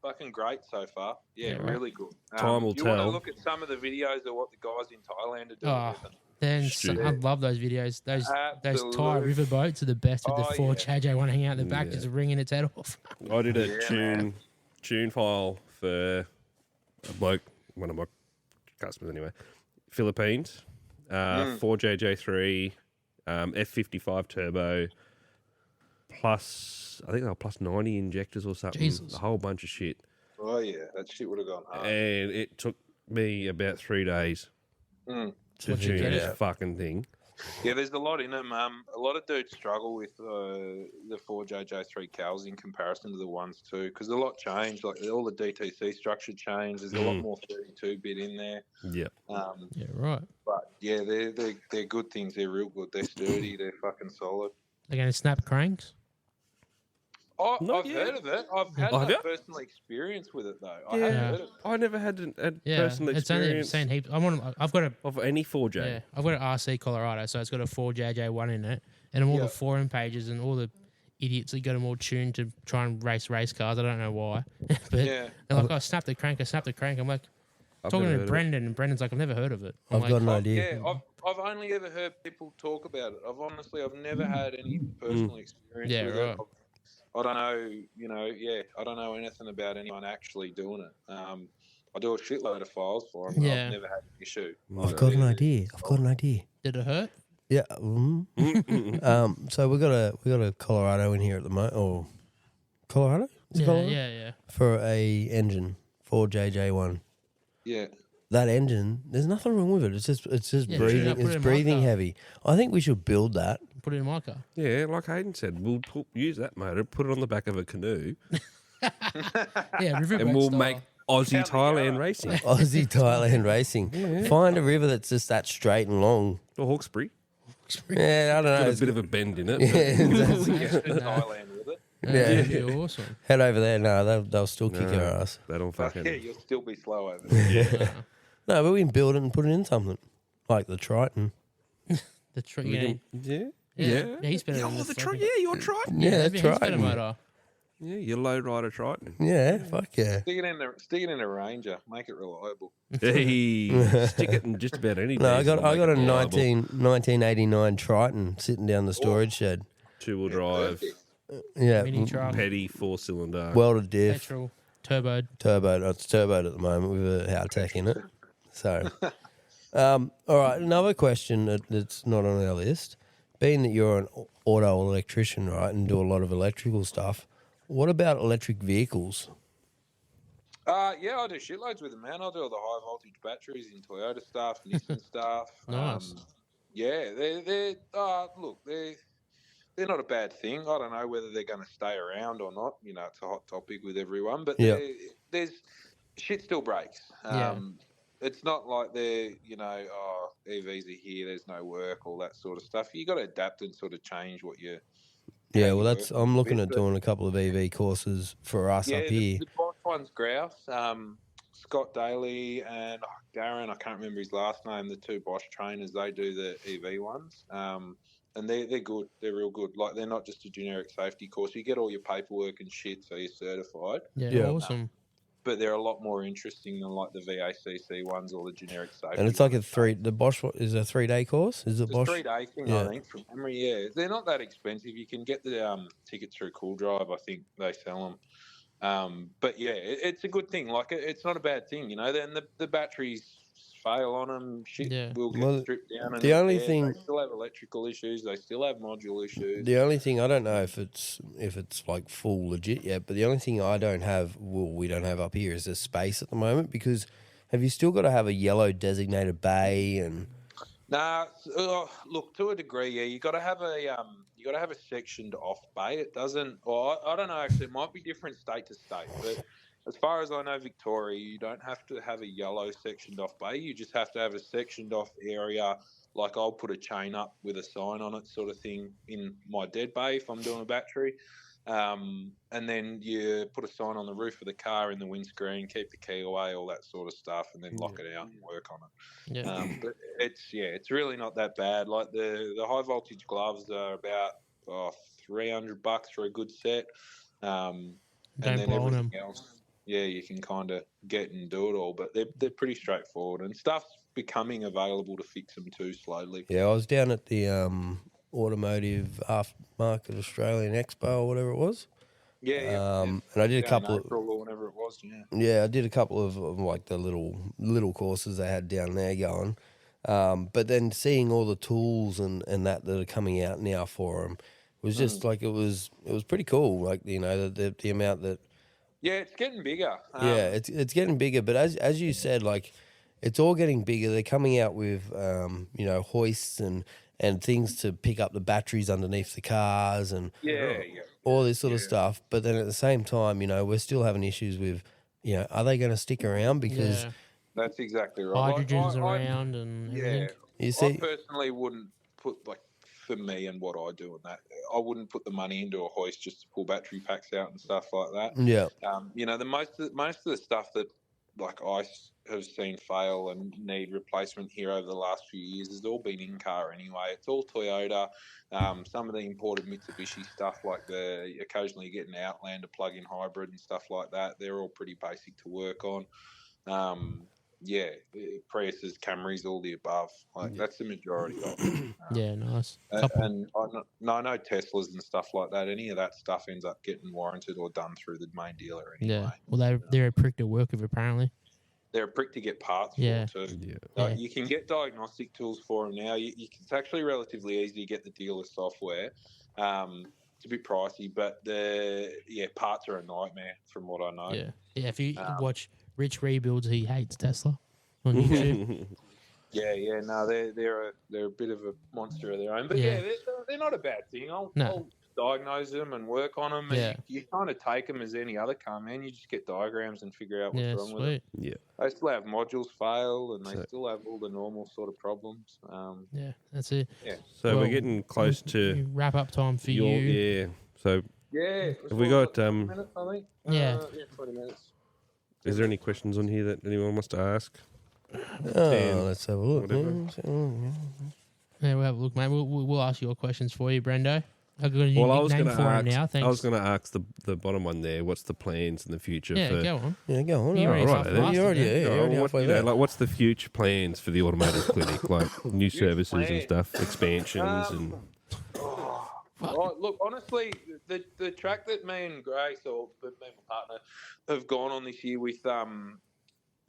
Speaker 5: Fucking great so far. Yeah,
Speaker 2: Yeah, right.
Speaker 5: really good.
Speaker 4: Time will
Speaker 5: you want
Speaker 4: tell.
Speaker 5: to look at some of the videos of what the guys in Thailand are doing.
Speaker 2: Oh,
Speaker 5: with them.
Speaker 2: then
Speaker 4: Stupid.
Speaker 2: I love those videos. Those Thai
Speaker 5: Absolute.
Speaker 2: river boats are the best with the
Speaker 5: Oh,
Speaker 2: 4JJ1 hanging out in the back,
Speaker 4: Yeah.
Speaker 2: just ringing its head off.
Speaker 4: I did a
Speaker 5: Yeah,
Speaker 4: tune file for a bloke, one of my customers anyway, Philippines, 4JJ3, F55 turbo, plus I think they were plus 90 injectors or something,
Speaker 2: Jesus.
Speaker 4: a whole bunch of shit,
Speaker 5: Oh yeah, that shit would have gone hard.
Speaker 4: and it took me about 3 days
Speaker 5: Mm.
Speaker 4: to
Speaker 2: What'd you
Speaker 4: tune
Speaker 2: get
Speaker 4: this
Speaker 3: out?
Speaker 4: fucking thing.
Speaker 5: Yeah, there's a lot in them. A lot of dudes struggle with the 4JJ3 cals in comparison to the ones too, because a lot changed. Like all the DTC structure changed. There's a lot more 32-bit in there.
Speaker 4: Yeah,
Speaker 2: Yeah, right.
Speaker 5: But yeah, they're good things. They're real good. They're sturdy. They're fucking solid.
Speaker 2: They're going to snap cranks.
Speaker 4: Not
Speaker 5: I've
Speaker 4: yet.
Speaker 5: heard of it. I've had
Speaker 4: Oh, have
Speaker 5: no
Speaker 4: you?
Speaker 5: personal experience with it though. I
Speaker 4: Yeah.
Speaker 5: haven't
Speaker 2: Yeah.
Speaker 5: heard of it.
Speaker 4: I never had a
Speaker 2: Yeah,
Speaker 4: personal
Speaker 2: it's only
Speaker 4: experience
Speaker 2: saying heaps. I've got a
Speaker 4: of any 4J.
Speaker 2: Yeah, I've got an RC Colorado, so it's got a 4JJ1 in it, and all
Speaker 5: Yeah.
Speaker 2: the forum pages and all the idiots that got them all tuned to try and race cars. I don't know why, but
Speaker 5: Yeah.
Speaker 2: they're like, "Oh, snap the crank! I snapped the crank." I'm like,
Speaker 4: I've
Speaker 2: talking
Speaker 4: never
Speaker 2: to
Speaker 4: heard of it.
Speaker 2: Brendan, and Brendan's like, "I've never heard of it." I'm
Speaker 3: I've
Speaker 2: like,
Speaker 3: got an idea.
Speaker 5: Yeah, I've only ever heard people talk about it. I've never had any personal experience
Speaker 2: Yeah,
Speaker 5: with
Speaker 2: right.
Speaker 5: it. I don't know, I don't know anything about anyone actually doing it. I do a shitload of files for them, and I've
Speaker 2: Yeah.
Speaker 5: never had an issue.
Speaker 3: I've got an idea.
Speaker 2: Did it hurt?
Speaker 3: Yeah. So we got a Colorado in here at the moment, or Colorado? Is it
Speaker 2: Yeah,
Speaker 3: Colorado?
Speaker 2: yeah.
Speaker 3: For a engine 4JJ1.
Speaker 5: Yeah.
Speaker 3: That engine, there's nothing wrong with it. It's just
Speaker 2: Yeah,
Speaker 3: breathing.
Speaker 2: tune it up, put it
Speaker 3: It's
Speaker 2: in my
Speaker 3: breathing
Speaker 2: car.
Speaker 3: heavy. I think we should build that.
Speaker 2: Put it in my car.
Speaker 4: Yeah, like Hayden said, we'll use that motor, put it on the back of a canoe,
Speaker 2: Yeah, riverboat
Speaker 4: and we'll
Speaker 2: style.
Speaker 4: make Aussie
Speaker 5: Out the
Speaker 4: Thailand
Speaker 5: Yarra.
Speaker 4: racing.
Speaker 3: Aussie Thailand racing. Find a river that's just that straight and long.
Speaker 4: Or Hawkesbury.
Speaker 3: Yeah, I don't know.
Speaker 4: Got a
Speaker 3: It's
Speaker 4: bit of a bend in it.
Speaker 3: yeah, that's-
Speaker 5: Thailand with it.
Speaker 2: That'd be awesome.
Speaker 3: head over there. No, they'll still kick
Speaker 4: No,
Speaker 3: our ass.
Speaker 4: That'll
Speaker 5: But
Speaker 4: fucking.
Speaker 5: yeah, you'll still be slow over there.
Speaker 3: No, but we can build it and put it in something like the Triton.
Speaker 2: The tree.
Speaker 4: We
Speaker 2: Yeah,
Speaker 4: can- yeah.
Speaker 2: yeah, he's better than
Speaker 4: Oh,
Speaker 2: this
Speaker 4: the
Speaker 2: fucking-
Speaker 4: Yeah, you're Triton.
Speaker 3: Yeah,
Speaker 2: that'd
Speaker 3: that's
Speaker 2: be his better
Speaker 3: Triton.
Speaker 2: motor.
Speaker 4: Yeah, you're low rider Triton.
Speaker 3: Yeah, fuck yeah.
Speaker 5: Stick it in a Ranger. Make it reliable.
Speaker 4: Hey, stick it in just about any.
Speaker 3: No, I got a 1989 Triton sitting down the storage shed.
Speaker 4: 2-wheel drive,
Speaker 5: Perfect.
Speaker 3: Yeah,
Speaker 2: Mini truck,
Speaker 4: petty 4-cylinder.
Speaker 3: welded diff,
Speaker 2: petrol, turbo.
Speaker 3: turbo. It's turboed at the moment with a Howtech in it. So, all right, another question that's not on our list. Being that you're an auto electrician, right, and do a lot of electrical stuff, what about electric vehicles?
Speaker 5: Yeah, I do shitloads with them, man. I do all the high voltage batteries in Toyota stuff, Nissan stuff.
Speaker 2: Nice.
Speaker 5: Yeah, they're not a bad thing. I don't know whether they're going to stay around or not. You know, it's a hot topic with everyone, but
Speaker 3: Yeah.
Speaker 5: there's shit still breaks.
Speaker 2: Yeah.
Speaker 5: It's not like they're, EVs are here, there's no work, all that sort of stuff. You got to adapt and sort of change what you.
Speaker 3: Yeah,
Speaker 5: how
Speaker 3: well,
Speaker 5: you
Speaker 3: that's
Speaker 5: work
Speaker 3: I'm
Speaker 5: a
Speaker 3: looking
Speaker 5: bit,
Speaker 3: at
Speaker 5: but-
Speaker 3: doing a couple of EV courses for us
Speaker 5: Yeah,
Speaker 3: up here.
Speaker 5: the Bosch one's Grouse. Scott Daly and Darren, I can't remember his last name, the two Bosch trainers, they do the EV ones. And they're good. They're real good. Like, they're not just a generic safety course. You get all your paperwork and shit, so you're certified.
Speaker 2: Yeah,
Speaker 3: Yeah.
Speaker 2: awesome.
Speaker 5: But they're a lot more interesting than, like, the VACC ones or the generic safety
Speaker 3: And it's like
Speaker 5: ones.
Speaker 3: the Bosch is a 3-day course. Is it
Speaker 5: It's a
Speaker 3: Bosch?
Speaker 5: 3-day thing,
Speaker 3: Yeah.
Speaker 5: I think, from memory. Yeah, they're not that expensive. You can get the tickets through Cool Drive. I think they sell them. But yeah, it's a good thing. Like, it's not a bad thing, you know. Then the batteries fail on them. Shit
Speaker 2: Yeah.
Speaker 5: will get
Speaker 3: Well,
Speaker 5: stripped down. And
Speaker 3: the only
Speaker 5: repaired.
Speaker 3: thing-
Speaker 5: They still have electrical issues. They still have module issues.
Speaker 3: The only thing I don't know if it's like full legit yet, but the only thing we don't have up here is a space at the moment, because have you still got to have a yellow designated bay and
Speaker 5: Nah, look, to a degree, yeah. You got to have a sectioned off bay. It doesn't. Or I don't know. Actually, it might be different state to state. But as far as I know, Victoria, you don't have to have a yellow sectioned off bay. You just have to have a sectioned off area. Like, I'll put a chain up with a sign on it, sort of thing, in my dead bay if I'm doing a battery. And then you put a sign on the roof of the car in the windscreen, keep the key away, all that sort of stuff, and then lock it out and work on it.
Speaker 2: Yeah.
Speaker 5: But it's really not that bad. Like, the high voltage gloves are about $300 for a good set. And
Speaker 2: Don't
Speaker 5: then
Speaker 2: blow on
Speaker 5: everything
Speaker 2: them.
Speaker 5: else, yeah, you can kind of get and do it all. But they're pretty straightforward, and stuff's becoming available to fix them too slowly.
Speaker 3: yeah, I was down at the Automotive Aftermarket Australian Expo or whatever it was.
Speaker 5: Yeah.
Speaker 3: And I did a
Speaker 5: Down in
Speaker 3: couple of
Speaker 5: April or whenever it was. Yeah.
Speaker 3: yeah, I did a couple of like the little courses they had down there going. But then seeing all the tools and that are coming out now for them was just like it was pretty cool. Like, you know, the amount that
Speaker 5: Yeah, it's getting bigger.
Speaker 3: yeah, it's getting bigger. But as you said, like, it's all getting bigger. They're coming out with hoists and things to pick up the batteries underneath the cars and
Speaker 5: Yeah.
Speaker 3: all this sort of stuff. But then at the same time, you know, we're still having issues with, you know, are they going to stick around? Because
Speaker 2: Yeah.
Speaker 5: That's exactly right.
Speaker 2: Hydrogen's
Speaker 5: I-
Speaker 2: around and
Speaker 5: Yeah.
Speaker 2: everything.
Speaker 3: you
Speaker 5: I
Speaker 3: see,
Speaker 5: personally wouldn't put, like, for me and what I do and that, I wouldn't put the money into a hoist just to pull battery packs out and stuff like that.
Speaker 3: yeah,
Speaker 5: You know, the most of the stuff that, like, I have seen fail and need replacement here over the last few years has all been in car anyway. It's all Toyota. Some of the imported Mitsubishi stuff, like occasionally you get an Outlander plug-in hybrid and stuff like that. They're all pretty basic to work on. Priuses, Camrys, all the above. Like that's the majority of it.
Speaker 2: Yeah, nice. Couple.
Speaker 5: And I know Teslas and stuff like that. Any of that stuff ends up getting warranted or done through the main dealer anyway.
Speaker 2: Yeah. Well, they're a prick to work with, apparently.
Speaker 5: They're a prick to get parts
Speaker 2: Yeah.
Speaker 5: for too.
Speaker 4: Yeah.
Speaker 5: You can get diagnostic tools for them now. It's actually relatively easy to get the dealer software. It's a bit pricey, but the parts are a nightmare from what I know.
Speaker 2: Yeah. Yeah. If you watch Rich Rebuilds, he hates Tesla on YouTube.
Speaker 5: No, they're a bit of a monster of their own, but
Speaker 2: Yeah.
Speaker 5: they're not a bad thing. I'll diagnose them and work on them, and
Speaker 2: Yeah.
Speaker 5: you kind of take them as any other car, man. You just get diagrams and figure out what's
Speaker 2: Yeah,
Speaker 5: wrong with them.
Speaker 2: sweet.
Speaker 4: Yeah.
Speaker 5: They still have modules fail, and they still have all the normal sort of problems.
Speaker 2: Yeah, that's it.
Speaker 4: So
Speaker 2: Well,
Speaker 4: we're getting close to
Speaker 2: wrap up time for
Speaker 4: your
Speaker 2: you.
Speaker 4: yeah. So
Speaker 5: Yeah,
Speaker 4: have we got
Speaker 5: 20 minutes, I think.
Speaker 2: Yeah.
Speaker 5: 20 minutes.
Speaker 4: is there any questions on here that anyone wants to ask?
Speaker 3: Let's have a look.
Speaker 4: Whatever.
Speaker 2: Yeah, we'll have a look, mate. We'll ask your questions for you, Brendo. I've got a new
Speaker 4: Well, I was
Speaker 2: nickname
Speaker 4: going to
Speaker 2: for him
Speaker 4: ask.
Speaker 2: now. Thanks.
Speaker 4: I was going to ask the bottom one there. What's the plans in the future?
Speaker 2: Yeah,
Speaker 4: for,
Speaker 2: go on.
Speaker 3: Yeah, go on.
Speaker 2: You
Speaker 3: All
Speaker 2: already
Speaker 3: right,
Speaker 2: half
Speaker 3: then.
Speaker 2: mastered
Speaker 3: You're already,
Speaker 2: it.
Speaker 3: you're already
Speaker 4: what,
Speaker 3: halfway
Speaker 4: you know,
Speaker 3: there.
Speaker 4: like what's the future plans for the automotive clinic? Like new services and
Speaker 5: plans?
Speaker 4: stuff, expansions and.
Speaker 5: Oh, look, honestly, the track that me and Grace, or me and my partner, have gone on this year with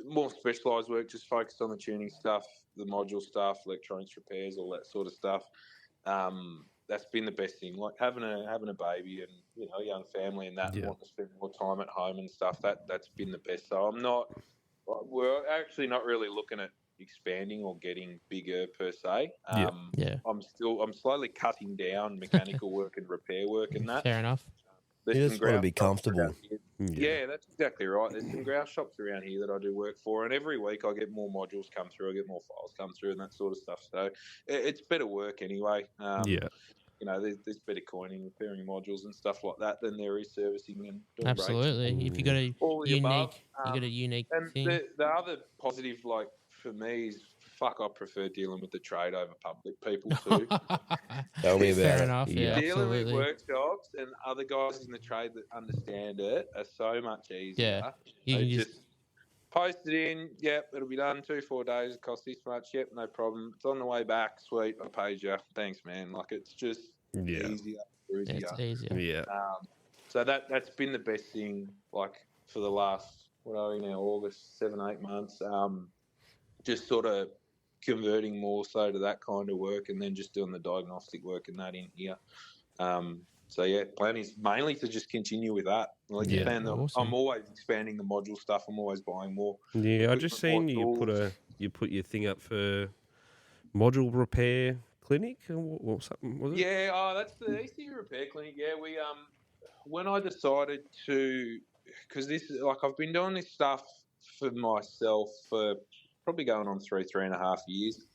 Speaker 5: more specialised work, just focused on the tuning stuff, the module stuff, electronics repairs, all that sort of stuff. That's been the best thing. Like having a baby and a young family and that, and wanting to spend more time at home and stuff. That's been the best. So we're actually not really looking at expanding or getting bigger per se. I'm slowly cutting down mechanical work and repair work and that.
Speaker 2: Fair enough.
Speaker 5: There's
Speaker 3: You
Speaker 5: some
Speaker 3: just want to
Speaker 5: grouse
Speaker 3: be
Speaker 5: shops
Speaker 3: comfortable.
Speaker 5: around here. Yeah, that's exactly right. There's some grouse shops around here that I do work for, and every week I get more modules come through, I get more files come through, and that sort of stuff. So it's better work anyway. There's better coining, repairing modules and stuff like that than there is servicing and doing
Speaker 2: Absolutely.
Speaker 5: brakes.
Speaker 2: If you got a
Speaker 5: All the above.
Speaker 2: unique
Speaker 5: And
Speaker 2: thing.
Speaker 5: the other positive, like for me, is I prefer dealing with the trade over public people too.
Speaker 3: Tell me about
Speaker 2: Fair
Speaker 3: it.
Speaker 2: enough. Yeah,
Speaker 5: Dealing with
Speaker 2: absolutely.
Speaker 5: workshops and other guys in the trade that understand it are so much easier.
Speaker 2: Yeah. You can just
Speaker 5: post it in. Yep, it'll be done 2-4 days. It costs this much. Yep, no problem. It's on the way back. Sweet, I paid you. Thanks, man. Like it's just easier.
Speaker 2: it's easier.
Speaker 4: Yeah.
Speaker 5: So that's been the best thing. Like for the last August 7-8 months. Just sort of converting more so to that kind of work, and then just doing the diagnostic work and that in here. Plan is mainly to just continue with that. Expand
Speaker 2: awesome.
Speaker 5: I'm always expanding the module stuff. I'm always buying more.
Speaker 4: Yeah, I just seen you put your thing up for module repair clinic or something. Was it?
Speaker 5: Yeah, that's the ECU repair clinic. Yeah, we when I decided to, because this is I've been doing this stuff for myself for probably going on 3.5 years.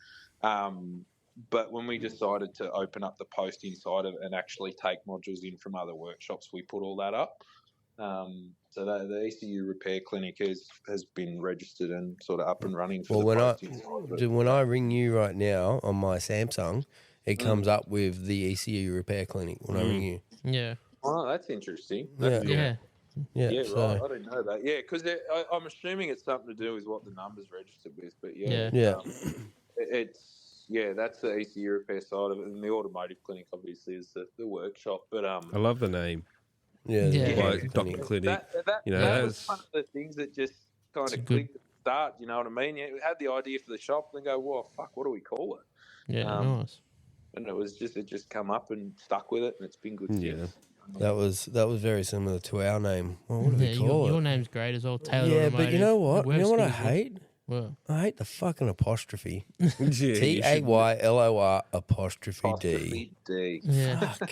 Speaker 5: But when we decided to open up the post inside of it and actually take modules in from other workshops, we put all that up. So the ECU repair clinic has been registered and sort of up and running for
Speaker 3: Well,
Speaker 5: the
Speaker 3: when I ring you right now on my Samsung, it comes up with the ECU repair clinic when I ring you.
Speaker 2: Yeah.
Speaker 5: Oh, that's interesting.
Speaker 2: Yeah.
Speaker 5: Yeah,
Speaker 3: so,
Speaker 5: right. I didn't know that. Yeah, because I'm assuming it's something to do with what the number's registered with. But
Speaker 2: Yeah.
Speaker 5: That's the ECU repair side of it, and the automotive clinic obviously is the workshop. But
Speaker 4: I love the name.
Speaker 3: Yeah.
Speaker 4: Like Doctor Clinic.
Speaker 5: that was one of the things that just kind of clicked at the start. You know what I mean? You had the idea for the shop, and go, "Well, fuck, what do we call it?"
Speaker 2: Yeah, nice.
Speaker 5: And it just come up and stuck with it, and it's been good since.
Speaker 4: Yeah.
Speaker 3: That was very similar to our name. Well, what do we call
Speaker 2: your
Speaker 3: it?
Speaker 2: name's great as well. Taylor
Speaker 3: Yeah,
Speaker 2: Automotive.
Speaker 3: but you know what?
Speaker 2: It
Speaker 3: You know
Speaker 2: works
Speaker 3: what I
Speaker 2: good as well.
Speaker 3: hate?
Speaker 2: What?
Speaker 3: I hate the fucking apostrophe.
Speaker 4: Yeah,
Speaker 3: TAYLOR apostrophe D.
Speaker 5: Apostrophe D.
Speaker 2: Yeah.
Speaker 3: Fuck.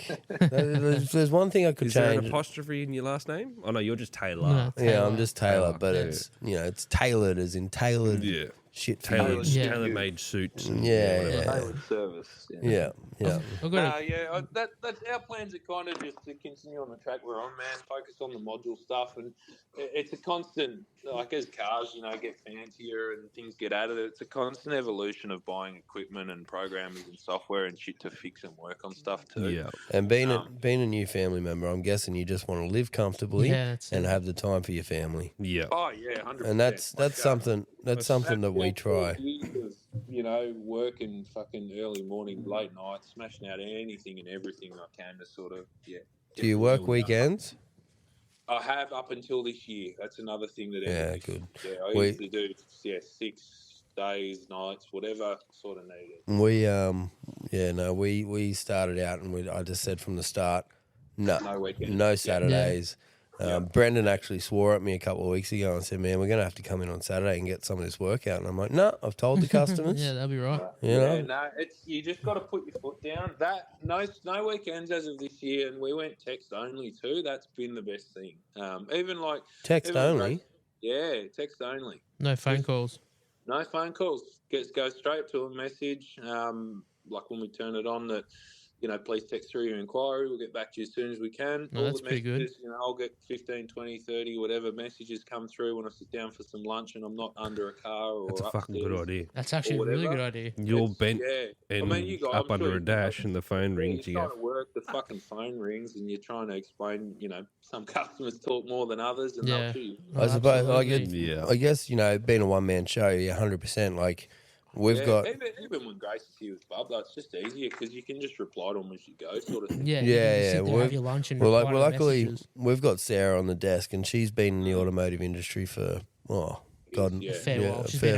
Speaker 3: There's one thing I could
Speaker 4: Is there an
Speaker 3: change.
Speaker 4: apostrophe in your last name? Oh no, you're just Taylor.
Speaker 2: No,
Speaker 3: Yeah,
Speaker 2: Taylor.
Speaker 3: I'm just Taylor,
Speaker 4: Oh,
Speaker 3: but
Speaker 4: yeah.
Speaker 3: it's tailored as in tailored.
Speaker 4: Yeah.
Speaker 3: shit for you.
Speaker 4: Tailored,
Speaker 2: Yeah.
Speaker 4: tailor-made suits. And
Speaker 3: Yeah,
Speaker 4: whatever.
Speaker 3: yeah.
Speaker 5: Tailored service.
Speaker 3: Yeah, yeah.
Speaker 2: I've got
Speaker 5: Nah, yeah, that's our plans are kind of just to continue on the track we're on, man. Focus on the module stuff, and it's a constant. Like as cars, get fancier and things get added. It's a constant evolution of buying equipment and programmers and software and shit to fix and work on stuff too.
Speaker 4: Yeah.
Speaker 3: And being a new family member, I'm guessing you just want to live comfortably
Speaker 2: Yeah, that's
Speaker 3: and
Speaker 2: it.
Speaker 3: have the time for your family.
Speaker 4: Yeah.
Speaker 5: Oh yeah, 100%.
Speaker 3: And that's something that we try.
Speaker 5: Years of, working fucking early morning, late night, smashing out anything and everything I can to sort of
Speaker 3: Do you work weekends?
Speaker 5: I have up until this year. That's another thing that
Speaker 3: Yeah, good.
Speaker 5: Yeah, I used to do 6 days, nights, whatever sort of needed.
Speaker 3: We started out and I just said from the start,
Speaker 5: No weekends.
Speaker 3: no Saturdays. Brendan actually swore at me a couple of weeks ago and said, "Man, we're going to have to come in on Saturday and get some of this work out." And I'm like, "No, I've told the customers."
Speaker 2: Yeah, that'll be right.
Speaker 5: You just got to put your foot down. No weekends as of this year, and we went text only too. That's been the best thing. Even like
Speaker 3: Text only.
Speaker 5: Text only.
Speaker 2: No phone calls.
Speaker 5: No phone calls. Go straight to a message. Like when we turn it on, that please text through your inquiry. We'll get back to you as soon as we can.
Speaker 2: Oh, that's pretty good.
Speaker 5: I'll get 15, 20, 30, whatever messages come through when I sit down for some lunch and I'm not under a car or
Speaker 4: That's a fucking good idea.
Speaker 2: That's actually a really good idea.
Speaker 4: You're bent and
Speaker 5: you guys,
Speaker 4: up
Speaker 5: I'm
Speaker 4: under
Speaker 5: sure
Speaker 4: a dash and the phone rings.
Speaker 5: You're trying to work, the fucking phone rings and you're trying to explain, some customers talk more than others and they'll chew.
Speaker 3: I suppose,
Speaker 2: absolutely.
Speaker 3: I guess, being a one-man show, 100%, like, we've got...
Speaker 5: Even when Grace is here with Bub, it's just easier because you can just reply to them as you go, sort of thing.
Speaker 2: Yeah, have your lunch and
Speaker 3: well,
Speaker 2: reply to
Speaker 3: luckily,
Speaker 2: messages.
Speaker 3: we've got Sarah on the desk, and she's been in the automotive industry for
Speaker 2: Fair while. She's
Speaker 3: fair
Speaker 2: been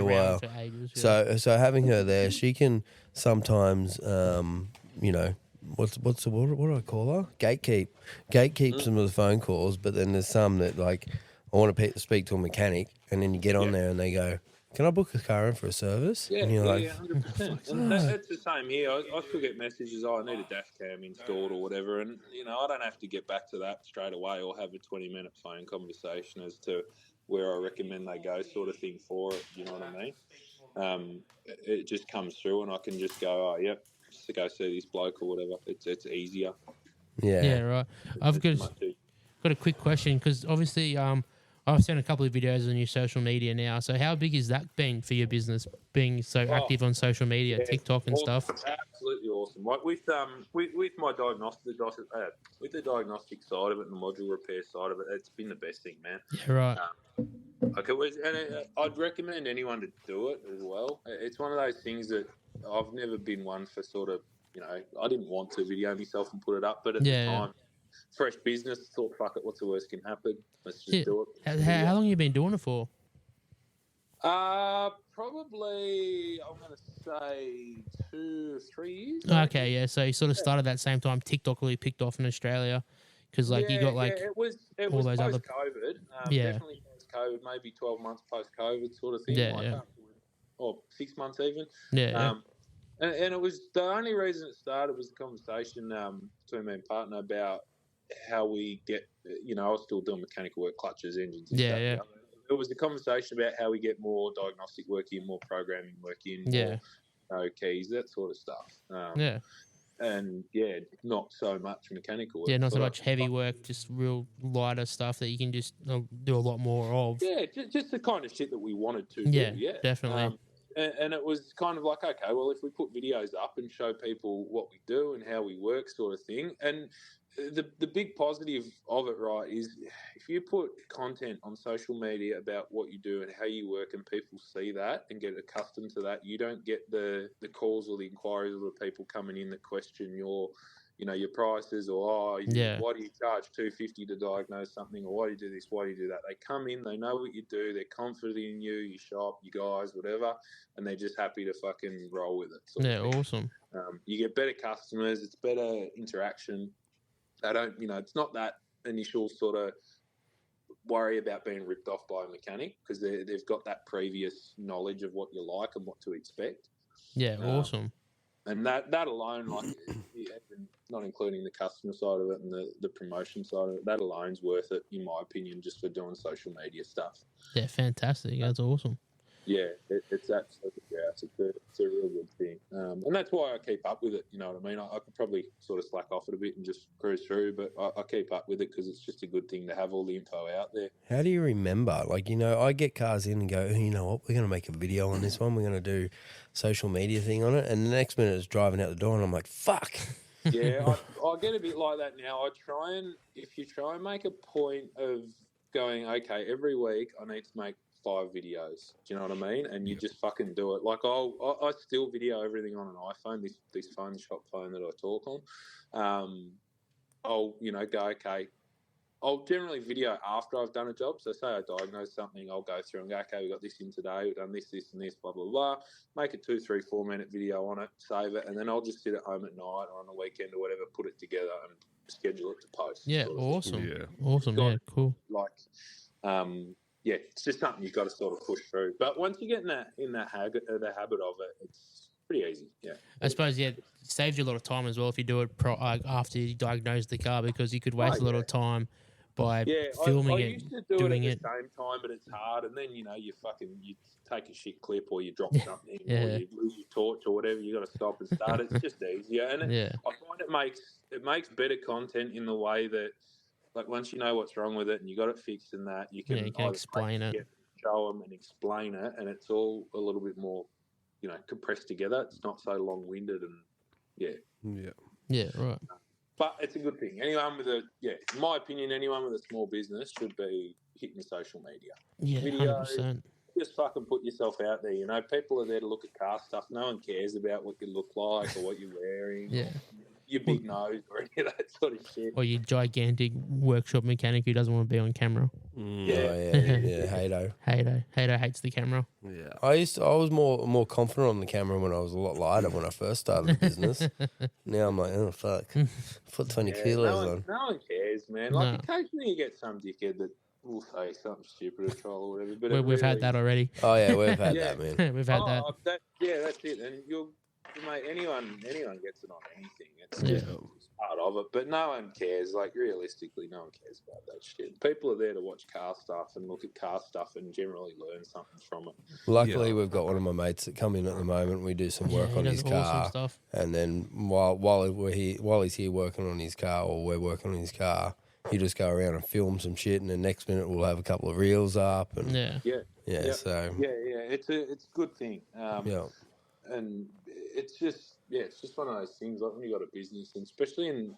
Speaker 3: while.
Speaker 2: around for ages. Yeah.
Speaker 3: So having her there, she can sometimes, what do I call her? Gatekeep some of the phone calls, but then there's some that like I want to speak to a mechanic, and then you get on there and they go, "Can I book a car in for a service?"
Speaker 5: Yeah,
Speaker 3: and you're like,
Speaker 5: 100%. And that's the same here. I still get messages, I need a dash cam installed or whatever, and I don't have to get back to that straight away or have a 20-minute phone conversation as to where I recommend they go, sort of thing for it. You know what I mean? It just comes through, and I can just go, "Oh, yep, just to go see this bloke or whatever." It's easier.
Speaker 2: Yeah, right. I've got a quick question because obviously I've seen a couple of videos on your social media now. So how big is that been for your business, being so active on social media, TikTok and stuff?
Speaker 5: Absolutely awesome. Like with my with the diagnostic side of it and the module repair side of it, it's been the best thing, man.
Speaker 2: Yeah, right.
Speaker 5: I'd recommend anyone to do it as well. It's one of those things that I've never been one for sort of, I didn't want to video myself and put it up, but at the time, fresh business, thought, fuck it, what's the worst can happen? Let's just do it.
Speaker 2: How long have you been doing it for?
Speaker 5: Probably, I'm going to say 2 or 3 years.
Speaker 2: Okay, yeah. So you sort of started that same time TikTok really picked off in Australia because you got
Speaker 5: it was
Speaker 2: all those other
Speaker 5: post-COVID. Definitely post-COVID, maybe 12 months post-COVID sort of thing. Or 6 months even. And it was the only reason it started was the conversation between me and partner about how we get, I was still doing mechanical work, clutches, engines. And stuff. It was the conversation about how we get more diagnostic work in, more programming work in, more keys, that sort of stuff. And not so much mechanical work.
Speaker 2: Not so much heavy work, just real lighter stuff that you can just do a lot more of.
Speaker 5: Yeah, just the kind of shit that we wanted to do. Yeah,
Speaker 2: definitely.
Speaker 5: And it was kind of like, okay, well, if we put videos up and show people what we do and how we work, sort of thing. And the big positive of it, right, is if you put content on social media about what you do and how you work, and people see that and get accustomed to that, you don't get the calls or the inquiries of the people coming in that question your prices, or why do you charge $250 to diagnose something, or why do you do this, why do you do that? They come in, they know what you do, they're confident in you, your shop, you guys, whatever, and they're just happy to fucking roll with it.
Speaker 2: Awesome.
Speaker 5: You get better customers, it's better interaction. They don't, it's not that initial sort of worry about being ripped off by a mechanic because they've got that previous knowledge of what you like and what to expect.
Speaker 2: Awesome.
Speaker 5: And that alone, like, not including the customer side of it and the promotion side of it, that alone's worth it, in my opinion, just for doing social media stuff.
Speaker 2: Yeah, fantastic. That's awesome.
Speaker 5: it's absolutely grouse. It's a real good thing, and that's why I keep up with it. You know what I mean? I could probably sort of slack off it a bit and just cruise through, but I keep up with it because it's just a good thing to have all the info out there.
Speaker 3: How do you remember? Like, you know, I get cars in and go, you know what, we're going to make a video on this one. We're going to do social media thing on it. And the next minute it's driving out the door and I'm like, fuck.
Speaker 5: Yeah, I get a bit like that now. If you try and make a point of going, okay, every week I need to make 5 videos. Do you know what I mean? And you just fucking do it. Like I still video everything on an iPhone, this phone shop phone that I talk on. I'll go, okay. I'll generally video after I've done a job. So say I diagnose something, I'll go through and go, okay, we got this in today, we've done this, and this, blah, blah, blah. Make a 2, 3, 4 minute video on it, save it, and then I'll just sit at home at night or on the weekend or whatever, put it together and schedule it to post.
Speaker 2: Yeah,
Speaker 5: sort of
Speaker 2: awesome.
Speaker 4: Yeah.
Speaker 2: Awesome, yeah, cool.
Speaker 5: It's just something you've got to sort of push through. But once you get in the habit of it, it's pretty easy. Yeah,
Speaker 2: I suppose, yeah, it saves you a lot of time as well if you do it after you diagnose the car, because you could waste a lot of time by filming
Speaker 5: I
Speaker 2: it,
Speaker 5: used to do
Speaker 2: doing
Speaker 5: it
Speaker 2: it.
Speaker 5: at the same time, but it's hard. And then, you take a shit clip or you drop something or you lose your torch or whatever, you got to stop and start. It's just easier. And I find it makes better content in the way that, like, once you know what's wrong with it and you got it fixed and that, you can
Speaker 2: explain it.
Speaker 5: Show them and explain it, and it's all a little bit more, compressed together. It's not so long-winded and,
Speaker 2: Yeah, right.
Speaker 5: But it's a good thing. In my opinion, anyone with a small business should be hitting social media.
Speaker 2: Yeah,
Speaker 5: Video,
Speaker 2: 100%.
Speaker 5: just fucking put yourself out there. People are there to look at car stuff. No one cares about what you look like or what you're wearing.
Speaker 2: Yeah.
Speaker 5: Your big nose or any of that sort of shit.
Speaker 2: Or your gigantic workshop mechanic who doesn't want to be on camera.
Speaker 3: Hato.
Speaker 2: Hato hates the camera.
Speaker 4: Yeah.
Speaker 3: I was more confident on the camera when I was a lot lighter when I first started the business. Now I'm like, oh fuck, put 20 kilos on.
Speaker 5: No one cares, man. Like occasionally you get some dickhead that will say something stupid at trial or whatever. But
Speaker 2: we've had that already.
Speaker 3: Oh yeah, we've had that, man.
Speaker 2: We've had that.
Speaker 5: That's it. And mate, anyone gets it on anything. It's just part of it. But no one cares. Like, realistically, no one cares about that shit. People are there to watch car stuff and look at car stuff and generally learn something from it.
Speaker 3: Luckily, we've got one of my mates that come in at the moment. We do some work on his car,
Speaker 2: stuff.
Speaker 3: And then while he's here working on his car, or we're working on his car, he just go around and film some shit, and the next minute we'll have a couple of reels up. And so
Speaker 5: it's a good thing. And it's just one of those things. Like when you got a business, and especially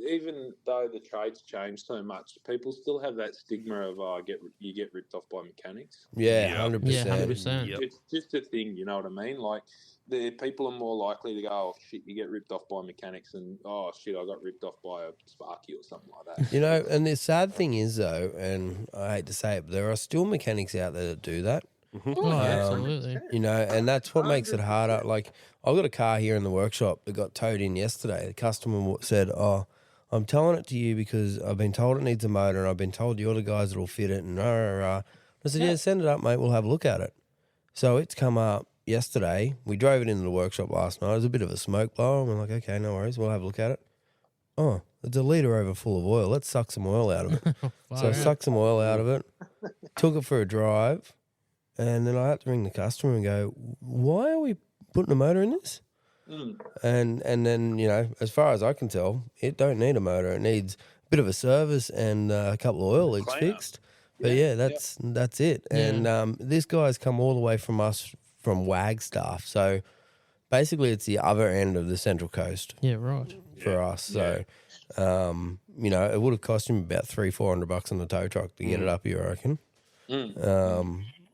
Speaker 5: even though the trade's changed so much, people still have that stigma of you get ripped off by mechanics.
Speaker 3: 100%.
Speaker 2: Yeah, 100%.
Speaker 4: Yep.
Speaker 5: It's just a thing, you know what I mean? Like the people are more likely to go, oh shit, you get ripped off by mechanics, and oh shit, I got ripped off by a Sparky or something like that.
Speaker 3: And the sad thing is though, and I hate to say it, but there are still mechanics out there that do that.
Speaker 2: Oh, absolutely.
Speaker 3: And that's what makes it harder. Like, I've got a car here in the workshop that got towed in yesterday. The customer said, oh, I'm towing it to you because I've been told it needs a motor and I've been told you're the guys that will fit it. And I said, send it up, mate. We'll have a look at it. So it's come up yesterday. We drove it into the workshop last night. It was a bit of a smoke blower. And we're like, okay, no worries. We'll have a look at it. Oh, it's a litre over full of oil. Let's suck some oil out of it. So I sucked some oil out of it, took it for a drive. And then I had to ring the customer and go, why are we putting a motor in this? And then, as far as I can tell, it don't need a motor. It needs a bit of a service and a couple of oil leaks fixed. But that's it.
Speaker 2: Yeah.
Speaker 3: And this guy's come all the way from Wagstaff. So basically it's the other end of the Central Coast.
Speaker 2: Yeah, right.
Speaker 3: For us. So, it would have cost him about $300-400 on the tow truck to get it up here, I reckon.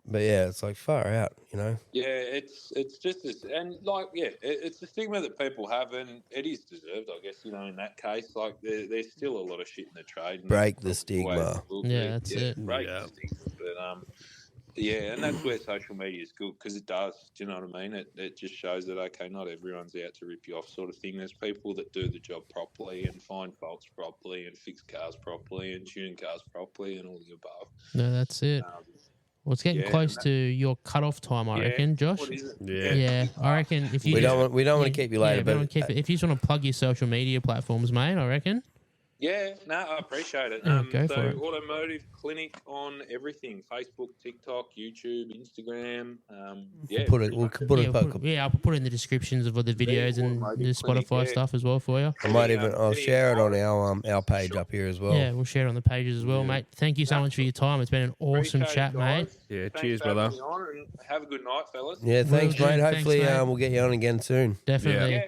Speaker 3: But yeah, it's like far out, Yeah,
Speaker 5: it's just this, and it's the stigma that people have, and it is deserved, I guess. In that case, like there's still a lot of shit in the trade.
Speaker 3: Break the stigma.
Speaker 2: Yeah, that's it.
Speaker 5: Break the stigma, but and that's where social media is good because it does. Do you know what I mean? It just shows that okay, not everyone's out to rip you off, sort of thing. There's people that do the job properly and find faults properly and fix cars properly and tune cars properly and all the above.
Speaker 2: No, that's it. Well, it's getting close to your cutoff time, I reckon, Josh.
Speaker 5: What is it?
Speaker 2: Yeah, I reckon if you
Speaker 3: we don't want to keep you later,
Speaker 2: but if you just want to plug your social media platforms, mate, I reckon.
Speaker 5: Yeah, no, I appreciate it.
Speaker 2: Yeah, go
Speaker 5: so
Speaker 2: for it.
Speaker 5: Automotive Clinic on everything: Facebook, TikTok, YouTube, Instagram. Yeah,
Speaker 3: Put it.
Speaker 5: pretty
Speaker 3: We'll
Speaker 5: much
Speaker 3: put it.
Speaker 2: I'll put it in the descriptions of all the videos and
Speaker 5: Automotive
Speaker 2: the
Speaker 5: Clinic,
Speaker 2: Spotify
Speaker 5: yeah.
Speaker 2: stuff as well for you.
Speaker 3: I might even. I'll
Speaker 5: Any
Speaker 3: share it on
Speaker 5: inquiries,
Speaker 3: our page
Speaker 5: sure.
Speaker 3: up here as well.
Speaker 2: Yeah, we'll share it on the pages as well, mate. Thank you so much for your time. It's been an awesome
Speaker 5: Appreciate
Speaker 2: chat,
Speaker 5: it,
Speaker 2: mate.
Speaker 5: guys.
Speaker 4: Yeah,
Speaker 5: Thanks
Speaker 4: cheers,
Speaker 5: for having
Speaker 4: brother.
Speaker 5: me on, and have a good night, fellas.
Speaker 3: Yeah, thanks,
Speaker 2: Will do.
Speaker 3: mate.
Speaker 2: Thanks,
Speaker 3: Hopefully,
Speaker 2: mate.
Speaker 3: we'll get you on again soon.
Speaker 2: Definitely.
Speaker 5: Yeah,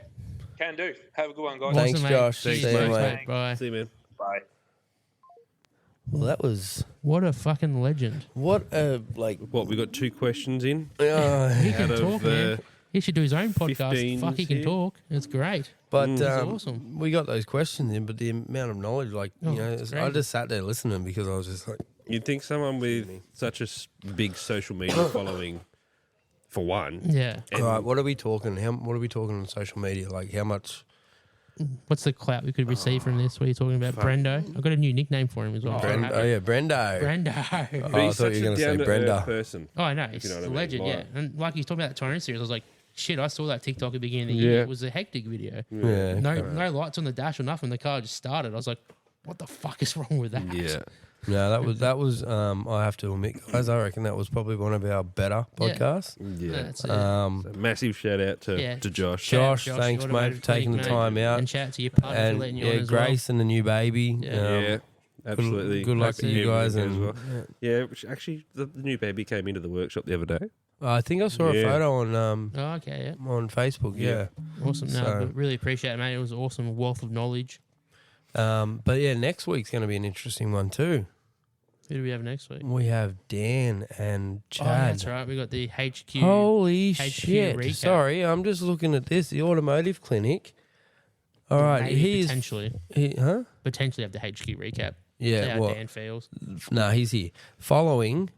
Speaker 5: can do. Have a good one, guys.
Speaker 2: Awesome,
Speaker 3: Thanks,
Speaker 2: mate.
Speaker 3: Josh.
Speaker 2: Cheers,
Speaker 3: See you,
Speaker 2: thanks,
Speaker 3: mate.
Speaker 2: Bye.
Speaker 4: See you, man.
Speaker 5: Bye.
Speaker 3: Well, that was
Speaker 2: What a fucking legend.
Speaker 3: what a like.
Speaker 4: What, we got 2 questions in?
Speaker 2: He
Speaker 3: Uh,
Speaker 2: can
Speaker 4: Out
Speaker 2: talk,
Speaker 4: of
Speaker 2: man. He should do his own podcast.
Speaker 4: 15s
Speaker 2: Fuck, he can
Speaker 4: here.
Speaker 2: talk. It's great.
Speaker 3: but
Speaker 2: It's awesome.
Speaker 3: we got those questions in, but the amount of knowledge, like
Speaker 2: Oh,
Speaker 3: you know,
Speaker 2: it's
Speaker 3: I
Speaker 2: crazy.
Speaker 3: just sat there listening because I was just like,
Speaker 4: You'd think someone with such a big social media following, for one,
Speaker 2: Yeah.
Speaker 3: all right, what are we talking? What are we talking on social media? Like how much?
Speaker 2: What's the clout we could receive from this? What are you talking about?
Speaker 4: Fuck.
Speaker 2: Brendo? I've got a new nickname for him as well.
Speaker 3: Brendo? Oh yeah, Brendo.
Speaker 2: Brendo.
Speaker 3: Oh,
Speaker 4: but
Speaker 3: I
Speaker 4: he's
Speaker 3: thought
Speaker 4: such
Speaker 3: you were
Speaker 4: a
Speaker 3: gonna say
Speaker 4: down-to-earth
Speaker 3: Brenda.
Speaker 4: person.
Speaker 2: Oh, I know. He's
Speaker 4: you know what
Speaker 2: a
Speaker 4: I mean.
Speaker 2: legend,
Speaker 4: Like-
Speaker 2: yeah. And like he's talking about the Torrent series, I was like, shit, I saw that TikTok at the beginning of the year.
Speaker 4: Yeah.
Speaker 2: It was a hectic video.
Speaker 3: Yeah.
Speaker 2: No lights on the dash or nothing. The car just started. I was like, what the fuck is wrong with that?
Speaker 4: Yeah.
Speaker 3: No, that was. I have to admit, guys, I reckon that was probably one of our better
Speaker 2: Yeah.
Speaker 3: podcasts.
Speaker 4: Yeah.
Speaker 2: That's it.
Speaker 3: Um,
Speaker 4: So massive shout out to
Speaker 2: Yeah.
Speaker 4: Josh.
Speaker 2: Shout out
Speaker 3: Josh, thanks, mate,
Speaker 2: Automotive
Speaker 3: for taking
Speaker 2: Clinic,
Speaker 3: the time out.
Speaker 2: And shout out to your partner for
Speaker 3: and
Speaker 2: letting you on
Speaker 3: yeah,
Speaker 2: as well.
Speaker 3: Grace and the new baby.
Speaker 2: Yeah.
Speaker 4: Yeah. Absolutely.
Speaker 3: good luck
Speaker 4: Hope
Speaker 3: to you guys
Speaker 4: everything
Speaker 3: and-
Speaker 4: goes well. Yeah, which actually, the new baby came into the workshop the other day.
Speaker 3: I think I saw a
Speaker 4: Yeah.
Speaker 3: photo
Speaker 2: Oh, okay, yeah.
Speaker 3: on Facebook. Yeah.
Speaker 2: Awesome. No,
Speaker 3: So-
Speaker 2: but really appreciate it, mate. It was awesome. A wealth of knowledge.
Speaker 3: But yeah, next week's going to be an interesting one too.
Speaker 2: Who do we have next week?
Speaker 3: We have Dan and
Speaker 2: Oh,
Speaker 3: Chad.
Speaker 2: that's right. We got the HQ.
Speaker 3: Holy
Speaker 2: HQ
Speaker 3: shit!
Speaker 2: recap.
Speaker 3: Sorry, I'm just looking at this. The Automotive Clinic. All right,
Speaker 2: Maybe
Speaker 3: he's
Speaker 2: potentially
Speaker 3: huh?
Speaker 2: have the HQ recap. See
Speaker 3: Yeah.
Speaker 2: how
Speaker 3: Well,
Speaker 2: Dan feels.
Speaker 3: no, he's here. Following.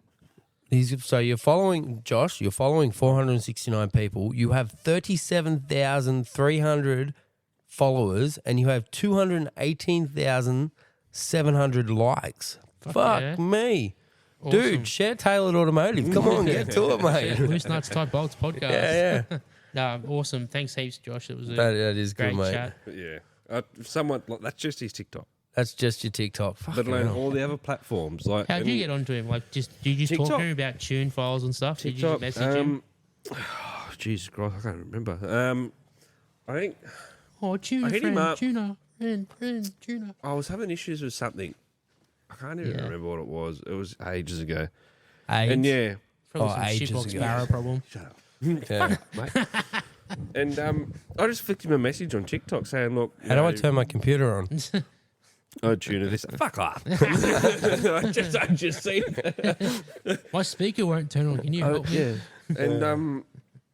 Speaker 3: You're following Josh. You're following 469 people. You have 37,300 followers, and you have 218,700 likes. Fuck
Speaker 2: yeah.
Speaker 3: me.
Speaker 2: Awesome.
Speaker 3: Dude, share Tailored Automotive. Come on, get to it, mate.
Speaker 2: Loose Nuts Type Bolts podcast.
Speaker 3: Yeah, yeah.
Speaker 2: No, awesome. Thanks heaps, Josh. It was a
Speaker 3: That is
Speaker 2: great
Speaker 3: good, mate.
Speaker 2: chat.
Speaker 4: But yeah. Somewhat, like, that's just his TikTok.
Speaker 3: That's just your TikTok.
Speaker 4: Let
Speaker 3: Fucking
Speaker 4: alone
Speaker 3: hell.
Speaker 4: all the other platforms. Like,
Speaker 2: How did you get onto him? Like, did you just talk
Speaker 4: TikTok.
Speaker 2: to him about tune files and stuff? Did you
Speaker 4: TikTok?
Speaker 2: just message him?
Speaker 4: Oh, Jesus Christ, I can't remember. I think
Speaker 2: Oh, tuna
Speaker 4: I hit him
Speaker 2: friend,
Speaker 4: up.
Speaker 2: tuna, friend, tuna.
Speaker 4: I was having issues with something. I can't even
Speaker 2: Yeah.
Speaker 4: remember what it was. It was ages ago.
Speaker 3: AIDS.
Speaker 4: And yeah,
Speaker 2: Probably
Speaker 3: Oh,
Speaker 2: some
Speaker 3: ages
Speaker 2: shitbox
Speaker 3: ago.
Speaker 2: barrow problem.
Speaker 3: Yeah.
Speaker 4: mate. And I just flicked him a message on TikTok saying, "Look, you
Speaker 3: How do I
Speaker 4: know,
Speaker 3: turn my computer on?
Speaker 4: Oh, tuna this. Fuck off. I just seen.
Speaker 2: My speaker won't turn on. Can you help me?
Speaker 4: Yeah. And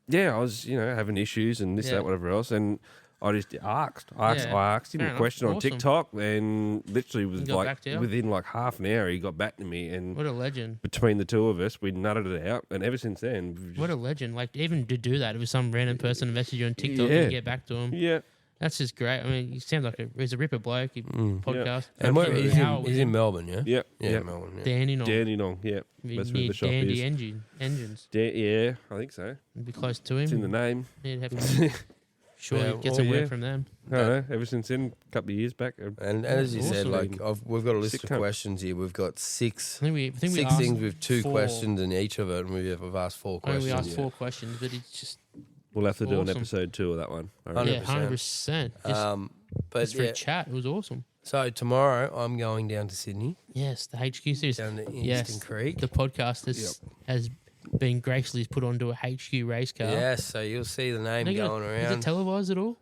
Speaker 4: yeah, I was having issues and this
Speaker 2: Yeah.
Speaker 4: that whatever else, and I just asked
Speaker 2: Yeah.
Speaker 4: I asked him
Speaker 2: Fair
Speaker 4: a
Speaker 2: enough.
Speaker 4: question on
Speaker 2: Awesome.
Speaker 4: TikTok, and literally was
Speaker 2: He got
Speaker 4: like
Speaker 2: back to you?
Speaker 4: within like half an hour he got back to me, and
Speaker 2: What a legend.
Speaker 4: between the two of us we nutted it out, and ever since then we've
Speaker 2: What a legend. Like, even to do that, it was some random person to message you on TikTok
Speaker 4: Yeah.
Speaker 2: and get back to him.
Speaker 4: yeah.
Speaker 2: That's just great. I mean, he sounds like he's a ripper bloke. He podcast.
Speaker 3: And where,
Speaker 2: Absolutely.
Speaker 3: he's,
Speaker 2: Hour
Speaker 3: in,
Speaker 2: with
Speaker 3: he's
Speaker 2: him.
Speaker 3: in Melbourne, yeah?
Speaker 4: Yeah,
Speaker 3: Yeah,
Speaker 4: yeah.
Speaker 3: Melbourne. Yeah.
Speaker 2: Dandy Nong.
Speaker 4: Dandy Nong, yeah. That's where the shop
Speaker 2: Dandy
Speaker 4: is.
Speaker 2: engines.
Speaker 4: Yeah, I think so.
Speaker 2: It'd be close to him.
Speaker 4: It's in the name.
Speaker 2: He'd have to surely
Speaker 3: Yeah,
Speaker 2: get some
Speaker 4: well,
Speaker 2: work
Speaker 4: yeah.
Speaker 2: from them.
Speaker 4: I don't know. Ever since then, a couple of years back.
Speaker 3: And as you said,
Speaker 2: Awesome.
Speaker 3: like we've got a list
Speaker 4: Sick
Speaker 3: of
Speaker 4: cunt.
Speaker 3: questions here. We've got six
Speaker 2: I think we
Speaker 3: six
Speaker 2: asked
Speaker 3: things with two
Speaker 2: 4
Speaker 3: questions in each of it, and we've asked 4
Speaker 2: I think
Speaker 3: questions.
Speaker 2: we asked
Speaker 3: yeah.
Speaker 2: 4 questions, but it's just
Speaker 4: We'll have to do an
Speaker 2: Awesome.
Speaker 4: episode 2 of that one. I
Speaker 3: 100%.
Speaker 2: yeah, 100%. Just,
Speaker 3: But
Speaker 2: just for
Speaker 3: yeah,
Speaker 2: a chat, it was awesome.
Speaker 3: so tomorrow I'm going down to Sydney,
Speaker 2: Yes, the HQ series.
Speaker 3: down to Eastern
Speaker 2: Yes,
Speaker 3: Creek.
Speaker 2: the podcast has been graciously put onto a HQ race car.
Speaker 3: Yes, so you'll see the name
Speaker 2: Are they
Speaker 3: going
Speaker 2: gonna- Is it
Speaker 3: around.
Speaker 2: televised at all?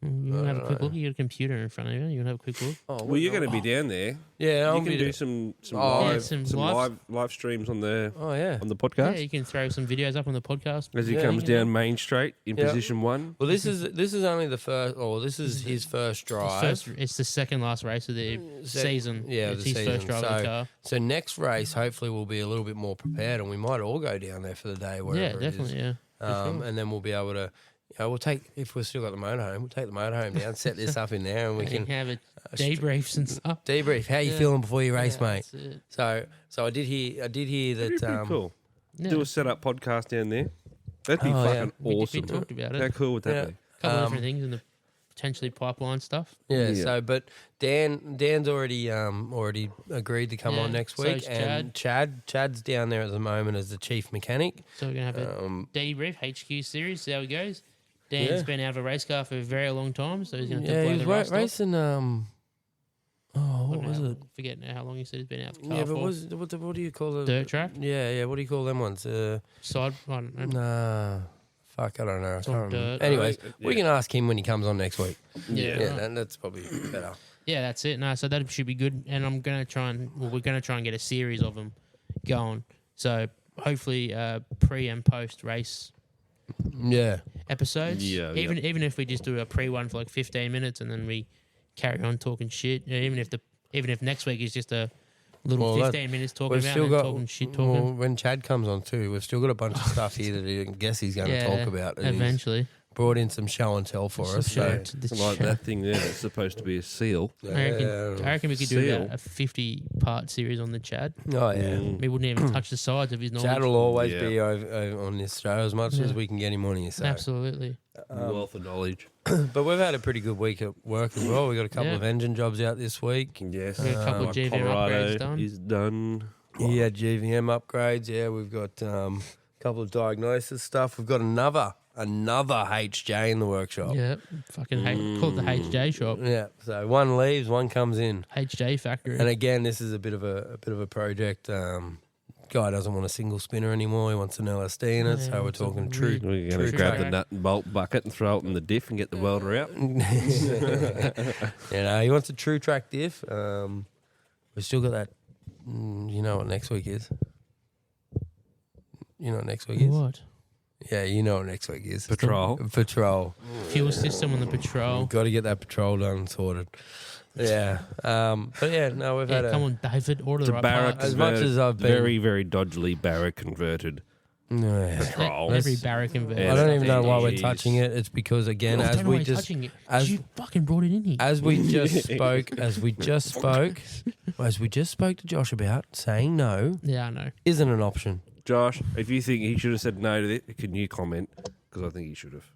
Speaker 2: You want to have a quick
Speaker 3: know.
Speaker 2: look? You got a computer in front of you. You want to have a quick look?
Speaker 3: Oh,
Speaker 4: Well, you're going to be down there.
Speaker 3: yeah,
Speaker 4: You
Speaker 3: I'll
Speaker 4: can
Speaker 3: be
Speaker 4: do
Speaker 3: there.
Speaker 4: some
Speaker 3: Oh,
Speaker 4: live,
Speaker 2: yeah,
Speaker 4: some
Speaker 2: some
Speaker 4: live streams on the
Speaker 3: Oh yeah.
Speaker 4: on the
Speaker 2: Yeah,
Speaker 4: podcast
Speaker 2: you can throw some videos up on the podcast.
Speaker 4: as he
Speaker 3: Yeah.
Speaker 4: comes down Main Street in
Speaker 3: Yeah.
Speaker 4: position 1.
Speaker 3: Well, this is only the first. Oh, this is his first drive.
Speaker 2: It's the second last race of the season.
Speaker 3: yeah,
Speaker 2: it's
Speaker 3: the
Speaker 2: his first
Speaker 3: season.
Speaker 2: drive of the
Speaker 3: So-
Speaker 2: car.
Speaker 3: So next race, hopefully, we'll be a little bit more prepared, and we might all go down there for the day.
Speaker 2: Yeah,
Speaker 3: Wherever
Speaker 2: definitely.
Speaker 3: It is.
Speaker 2: Yeah. for sure.
Speaker 3: And then we'll be able to. We'll take if we've still got the motorhome. We'll take the motorhome down, set this up in there, and we
Speaker 2: You
Speaker 3: can
Speaker 2: have a debriefs and stuff.
Speaker 3: debrief. How you
Speaker 2: Yeah.
Speaker 3: feeling before you race,
Speaker 2: Yeah,
Speaker 3: mate?
Speaker 2: that's it.
Speaker 3: So I did hear
Speaker 4: That'd
Speaker 3: that.
Speaker 4: be pretty cool.
Speaker 2: Yeah.
Speaker 4: Do a setup podcast down there. That'd be
Speaker 3: Oh, yeah.
Speaker 4: fucking
Speaker 2: We
Speaker 4: awesome.
Speaker 2: talked about it.
Speaker 4: How cool would that
Speaker 3: Yeah.
Speaker 4: be?
Speaker 2: A couple of different things in the potentially pipeline stuff.
Speaker 3: Yeah.
Speaker 4: Yeah.
Speaker 3: So, but Dan's already agreed to come
Speaker 2: Yeah,
Speaker 3: on next
Speaker 2: so
Speaker 3: week,
Speaker 2: is
Speaker 3: and Chad's down there at the moment as the chief mechanic.
Speaker 2: So we're going to have a debrief, HQ series, see how it goes. Dan's
Speaker 3: Yeah.
Speaker 2: been out of a race car for a very long time, so he's going to
Speaker 3: Yeah,
Speaker 2: blow
Speaker 3: he
Speaker 2: the
Speaker 3: was
Speaker 2: rust off.
Speaker 3: racing.
Speaker 2: I
Speaker 3: What
Speaker 2: don't
Speaker 3: was
Speaker 2: know,
Speaker 3: it?
Speaker 2: Forget now how long he said he's been out of the car
Speaker 3: Yeah, but
Speaker 2: for.
Speaker 3: what do you call it?
Speaker 2: Dirt track?
Speaker 3: Yeah. What do you call them ones?
Speaker 2: Side, I don't know.
Speaker 3: Nah. Fuck, I don't know. I
Speaker 2: on
Speaker 3: can't remember.
Speaker 2: dirt.
Speaker 3: Anyways, we
Speaker 4: Yeah.
Speaker 3: can ask him when he comes on next week.
Speaker 2: Yeah,
Speaker 3: Yeah,
Speaker 2: right.
Speaker 3: that's probably better.
Speaker 2: Yeah, that's it. No, so that should be good. And we're going to try and get a series of them going. So hopefully pre and post race
Speaker 3: Yeah.
Speaker 2: episodes.
Speaker 4: Yeah,
Speaker 2: Even if we just do a pre one for like 15 minutes and then we carry on talking shit. Even if next week is just a little
Speaker 3: Well,
Speaker 2: 15 minutes talking
Speaker 3: We've
Speaker 2: about
Speaker 3: still
Speaker 2: and
Speaker 3: got
Speaker 2: talking shit
Speaker 3: well,
Speaker 2: talking.
Speaker 3: when Chad comes on too, we've still got a bunch of stuff here that I guess he's going to talk about. And he's
Speaker 2: eventually.
Speaker 3: brought in some show and tell for us. So,
Speaker 2: Shit.
Speaker 4: Like that thing there that's supposed to be a seal.
Speaker 2: I reckon we could do
Speaker 4: Seal.
Speaker 2: about a 50-part series on the Chad.
Speaker 3: Oh yeah.
Speaker 2: We wouldn't even touch the sides of his knowledge.
Speaker 3: Chad will always
Speaker 4: Yeah.
Speaker 3: be over on this show as much as we can get him on here. So.
Speaker 2: Absolutely.
Speaker 4: Wealth of knowledge.
Speaker 3: But we've had a pretty good week at work as well. We got a couple
Speaker 2: Yeah.
Speaker 3: of engine jobs out this week.
Speaker 4: Yes.
Speaker 2: We got a couple of GVM
Speaker 4: Colorado
Speaker 2: upgrades done.
Speaker 4: is done.
Speaker 3: Yeah, GVM upgrades. Yeah, we've got a couple of diagnosis stuff. We've got another HJ in the workshop.
Speaker 2: Yeah, fucking call it the HJ shop,
Speaker 3: Yeah, so one leaves, one comes in.
Speaker 2: HJ factory.
Speaker 3: And again, this is a bit of a project. Guy doesn't want a single spinner anymore. He wants an LSD in it.
Speaker 2: Yeah,
Speaker 3: So we're
Speaker 2: it's a
Speaker 3: talking
Speaker 2: weird-
Speaker 3: true.
Speaker 4: We're going to
Speaker 3: True
Speaker 4: grab
Speaker 3: track.
Speaker 4: the nut and bolt bucket and throw it in the diff and get the welder out.
Speaker 3: He wants a true track diff. We've still got that. You know what next week is? You know what next week is?
Speaker 2: What?
Speaker 3: Yeah, you know what next week is.
Speaker 4: Patrol.
Speaker 3: Patrol.
Speaker 2: Fuel system on the patrol.
Speaker 3: Got to get that patrol done and sorted. Yeah. But yeah, no, we've
Speaker 2: Yeah,
Speaker 3: had
Speaker 2: come on, David, order
Speaker 4: It's
Speaker 2: the
Speaker 4: a
Speaker 2: right
Speaker 4: barrack
Speaker 2: parts.
Speaker 3: As much as I've been-
Speaker 4: very, very dodgily barrack converted.
Speaker 3: Yeah.
Speaker 4: Patrol.
Speaker 2: Every barrack inverter.
Speaker 4: Yeah,
Speaker 3: I don't even know why we're
Speaker 4: Jeez.
Speaker 3: touching it. It's because again,
Speaker 2: I
Speaker 3: as
Speaker 2: don't know
Speaker 3: we
Speaker 2: why you're
Speaker 3: just
Speaker 2: touching it.
Speaker 3: as-
Speaker 2: You fucking brought it in here.
Speaker 3: as we just spoke to Josh about, saying no
Speaker 2: Yeah, I know.
Speaker 3: isn't an option.
Speaker 4: Josh, if you think he should have said no to it, can you comment? Because I think he should have.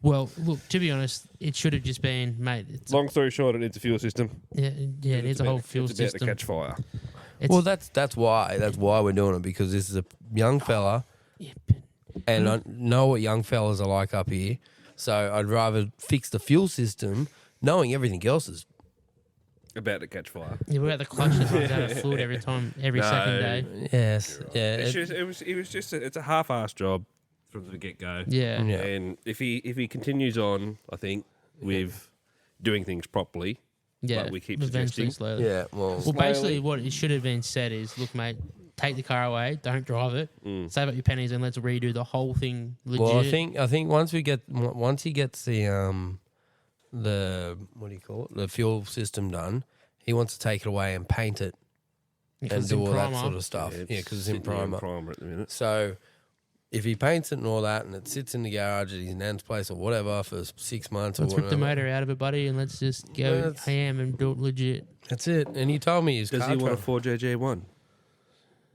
Speaker 2: Well, look, to be honest, it should have just been, mate. It's
Speaker 4: Long story short, it needs a fuel system.
Speaker 2: it needs a whole fuel
Speaker 4: it's about
Speaker 2: system.
Speaker 4: to catch fire.
Speaker 2: It's,
Speaker 3: Well, that's why we're doing it, because this is a young fella,
Speaker 2: yeah,
Speaker 3: and I know what young fellas are like up here. So I'd rather fix the fuel system, knowing everything else is.
Speaker 4: About to catch fire.
Speaker 2: yeah, we're at the clutch that runs out of fluid every second day.
Speaker 3: Yes, yeah,
Speaker 4: It's a half-assed job from the get-go.
Speaker 2: Yeah.
Speaker 3: Yeah.
Speaker 4: And if he continues on, I think, with doing things properly,
Speaker 2: Yeah.
Speaker 4: like we keep
Speaker 2: eventually,
Speaker 4: suggesting.
Speaker 2: slowly.
Speaker 3: yeah. Well,
Speaker 2: Well, basically, what it should have been said is, look, mate, take the car away, don't drive it, save up your pennies, and let's redo the whole thing legit.
Speaker 3: well, I think once he gets the what do you call it, the fuel system done, he wants to take it away and paint it
Speaker 2: Because
Speaker 3: and
Speaker 2: it's
Speaker 3: do
Speaker 2: in
Speaker 3: all that
Speaker 2: primer.
Speaker 3: sort of stuff. Yeah, because it's in
Speaker 4: sitting there
Speaker 3: primer.
Speaker 4: at the minute.
Speaker 3: So if he paints it and all that, and it sits in the garage at his nan's place or whatever for 6 months
Speaker 2: Let's
Speaker 3: or
Speaker 2: rip
Speaker 3: whatever,
Speaker 2: the motor out of it, buddy, and let's just go
Speaker 3: That's-
Speaker 2: ham and do it legit.
Speaker 3: that's it. And he told me his
Speaker 4: Does
Speaker 3: car
Speaker 4: he want a
Speaker 3: trouble.
Speaker 4: 4JJ1?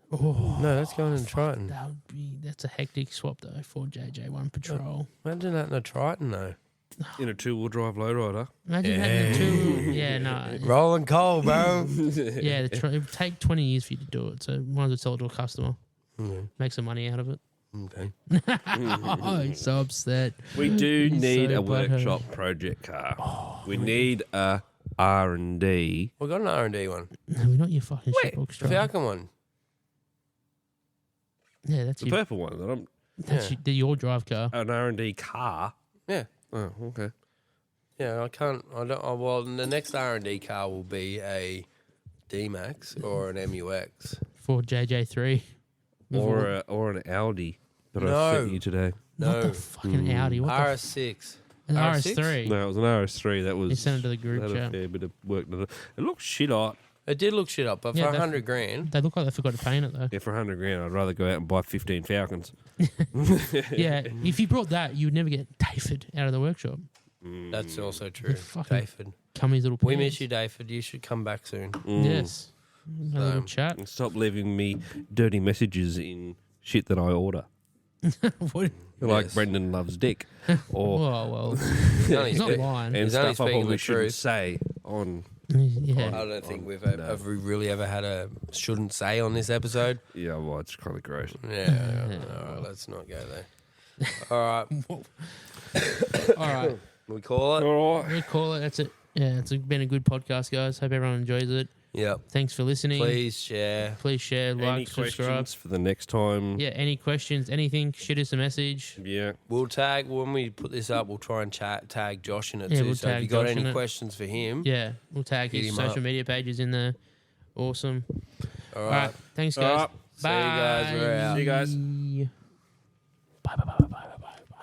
Speaker 2: Oh,
Speaker 3: No, that's going in Triton.
Speaker 2: that's a hectic swap though for JJ1 Patrol.
Speaker 3: Imagine that in a Triton though.
Speaker 4: In a two-wheel drive lowrider?
Speaker 2: Imagine having a two. Yeah, no.
Speaker 3: Rolling coal, bro.
Speaker 2: Yeah, it would take 20 years for you to do it, so might as well sell it to a customer.
Speaker 3: Mm,
Speaker 2: Make some money out of it.
Speaker 3: okay.
Speaker 2: Oh, he's so upset.
Speaker 4: We do
Speaker 2: He's
Speaker 4: need
Speaker 2: so
Speaker 4: a
Speaker 2: butthurt.
Speaker 4: workshop project car. We need a R&D.
Speaker 3: We got an R&D one.
Speaker 2: No, we're not your fucking
Speaker 3: Wait,
Speaker 2: shitbox
Speaker 3: the
Speaker 2: driver.
Speaker 3: Falcon one.
Speaker 2: Yeah, that's
Speaker 4: The
Speaker 2: your,
Speaker 4: purple one. That I'm,
Speaker 2: that's your drive car.
Speaker 4: an R&D car.
Speaker 3: Yeah.
Speaker 4: Oh, okay.
Speaker 3: Yeah, I can't. I don't. Well, the next R&D car will be a D-Max or an MUX.
Speaker 2: For JJ3.
Speaker 4: Or an Audi that I
Speaker 3: No.
Speaker 4: sent you today.
Speaker 2: What
Speaker 3: No,
Speaker 2: the fucking Audi? What
Speaker 3: RS6.
Speaker 2: the an
Speaker 3: RS6?
Speaker 2: RS3?
Speaker 4: No, it was an RS3. That was.
Speaker 2: You sent it to the group
Speaker 4: had a
Speaker 2: chat.
Speaker 4: fair bit of work done. It looks shit hot.
Speaker 3: It did look shit up, but
Speaker 2: Yeah,
Speaker 3: for
Speaker 2: that's-
Speaker 3: 100 grand,
Speaker 2: They look like they forgot to paint it though.
Speaker 4: Yeah, for 100 grand, I'd rather go out and buy 15 Falcons.
Speaker 2: Yeah, if you brought that, you'd never get David out of the workshop.
Speaker 3: that's also true.
Speaker 2: fucking-
Speaker 3: David,
Speaker 2: Come his little
Speaker 3: we
Speaker 2: pants.
Speaker 3: miss you, David. You should come back soon.
Speaker 2: Yes. Have a little
Speaker 3: So-
Speaker 2: chat.
Speaker 4: And stop leaving me dirty messages in shit that I order.
Speaker 2: What?
Speaker 4: Like
Speaker 3: Yes.
Speaker 4: Brendan loves dick, or
Speaker 2: Well,
Speaker 3: He's only
Speaker 2: he's not
Speaker 3: speak-
Speaker 2: lying.
Speaker 4: and
Speaker 3: He's only
Speaker 4: stuff I
Speaker 3: speaking
Speaker 4: probably
Speaker 3: the
Speaker 4: shouldn't
Speaker 3: truth.
Speaker 4: say on.
Speaker 3: I
Speaker 2: Yeah.
Speaker 3: don't think we've
Speaker 4: no.
Speaker 3: have we really ever had a shouldn't say on this episode.
Speaker 4: Yeah, well, it's kind of gross.
Speaker 3: Yeah. All right, let's not go there. All right,
Speaker 2: All right.
Speaker 3: we call it.
Speaker 4: All right.
Speaker 2: We'll call it. That's it. Yeah, it's been a good podcast, guys. Hope everyone enjoys it.
Speaker 3: Yep.
Speaker 2: Thanks for listening.
Speaker 3: Please share.
Speaker 2: Please share,
Speaker 4: Any
Speaker 2: like, subscribe.
Speaker 4: questions for the next time?
Speaker 2: Yeah, any questions, anything, shoot us a message.
Speaker 4: Yeah.
Speaker 3: We'll tag when we put this up. We'll try and tag Josh in it
Speaker 2: Yeah,
Speaker 3: too.
Speaker 2: we'll
Speaker 3: So if
Speaker 2: tag
Speaker 3: you got
Speaker 2: Josh in
Speaker 3: any
Speaker 2: it.
Speaker 3: questions for him,
Speaker 2: Yeah, we'll tag
Speaker 3: Hit
Speaker 2: his
Speaker 3: him up.
Speaker 2: social media pages in there. Awesome.
Speaker 3: all
Speaker 2: All
Speaker 3: right.
Speaker 2: right. Thanks,
Speaker 4: All
Speaker 2: guys.
Speaker 4: right.
Speaker 3: See you guys. We're out.
Speaker 4: See you guys.
Speaker 2: Bye.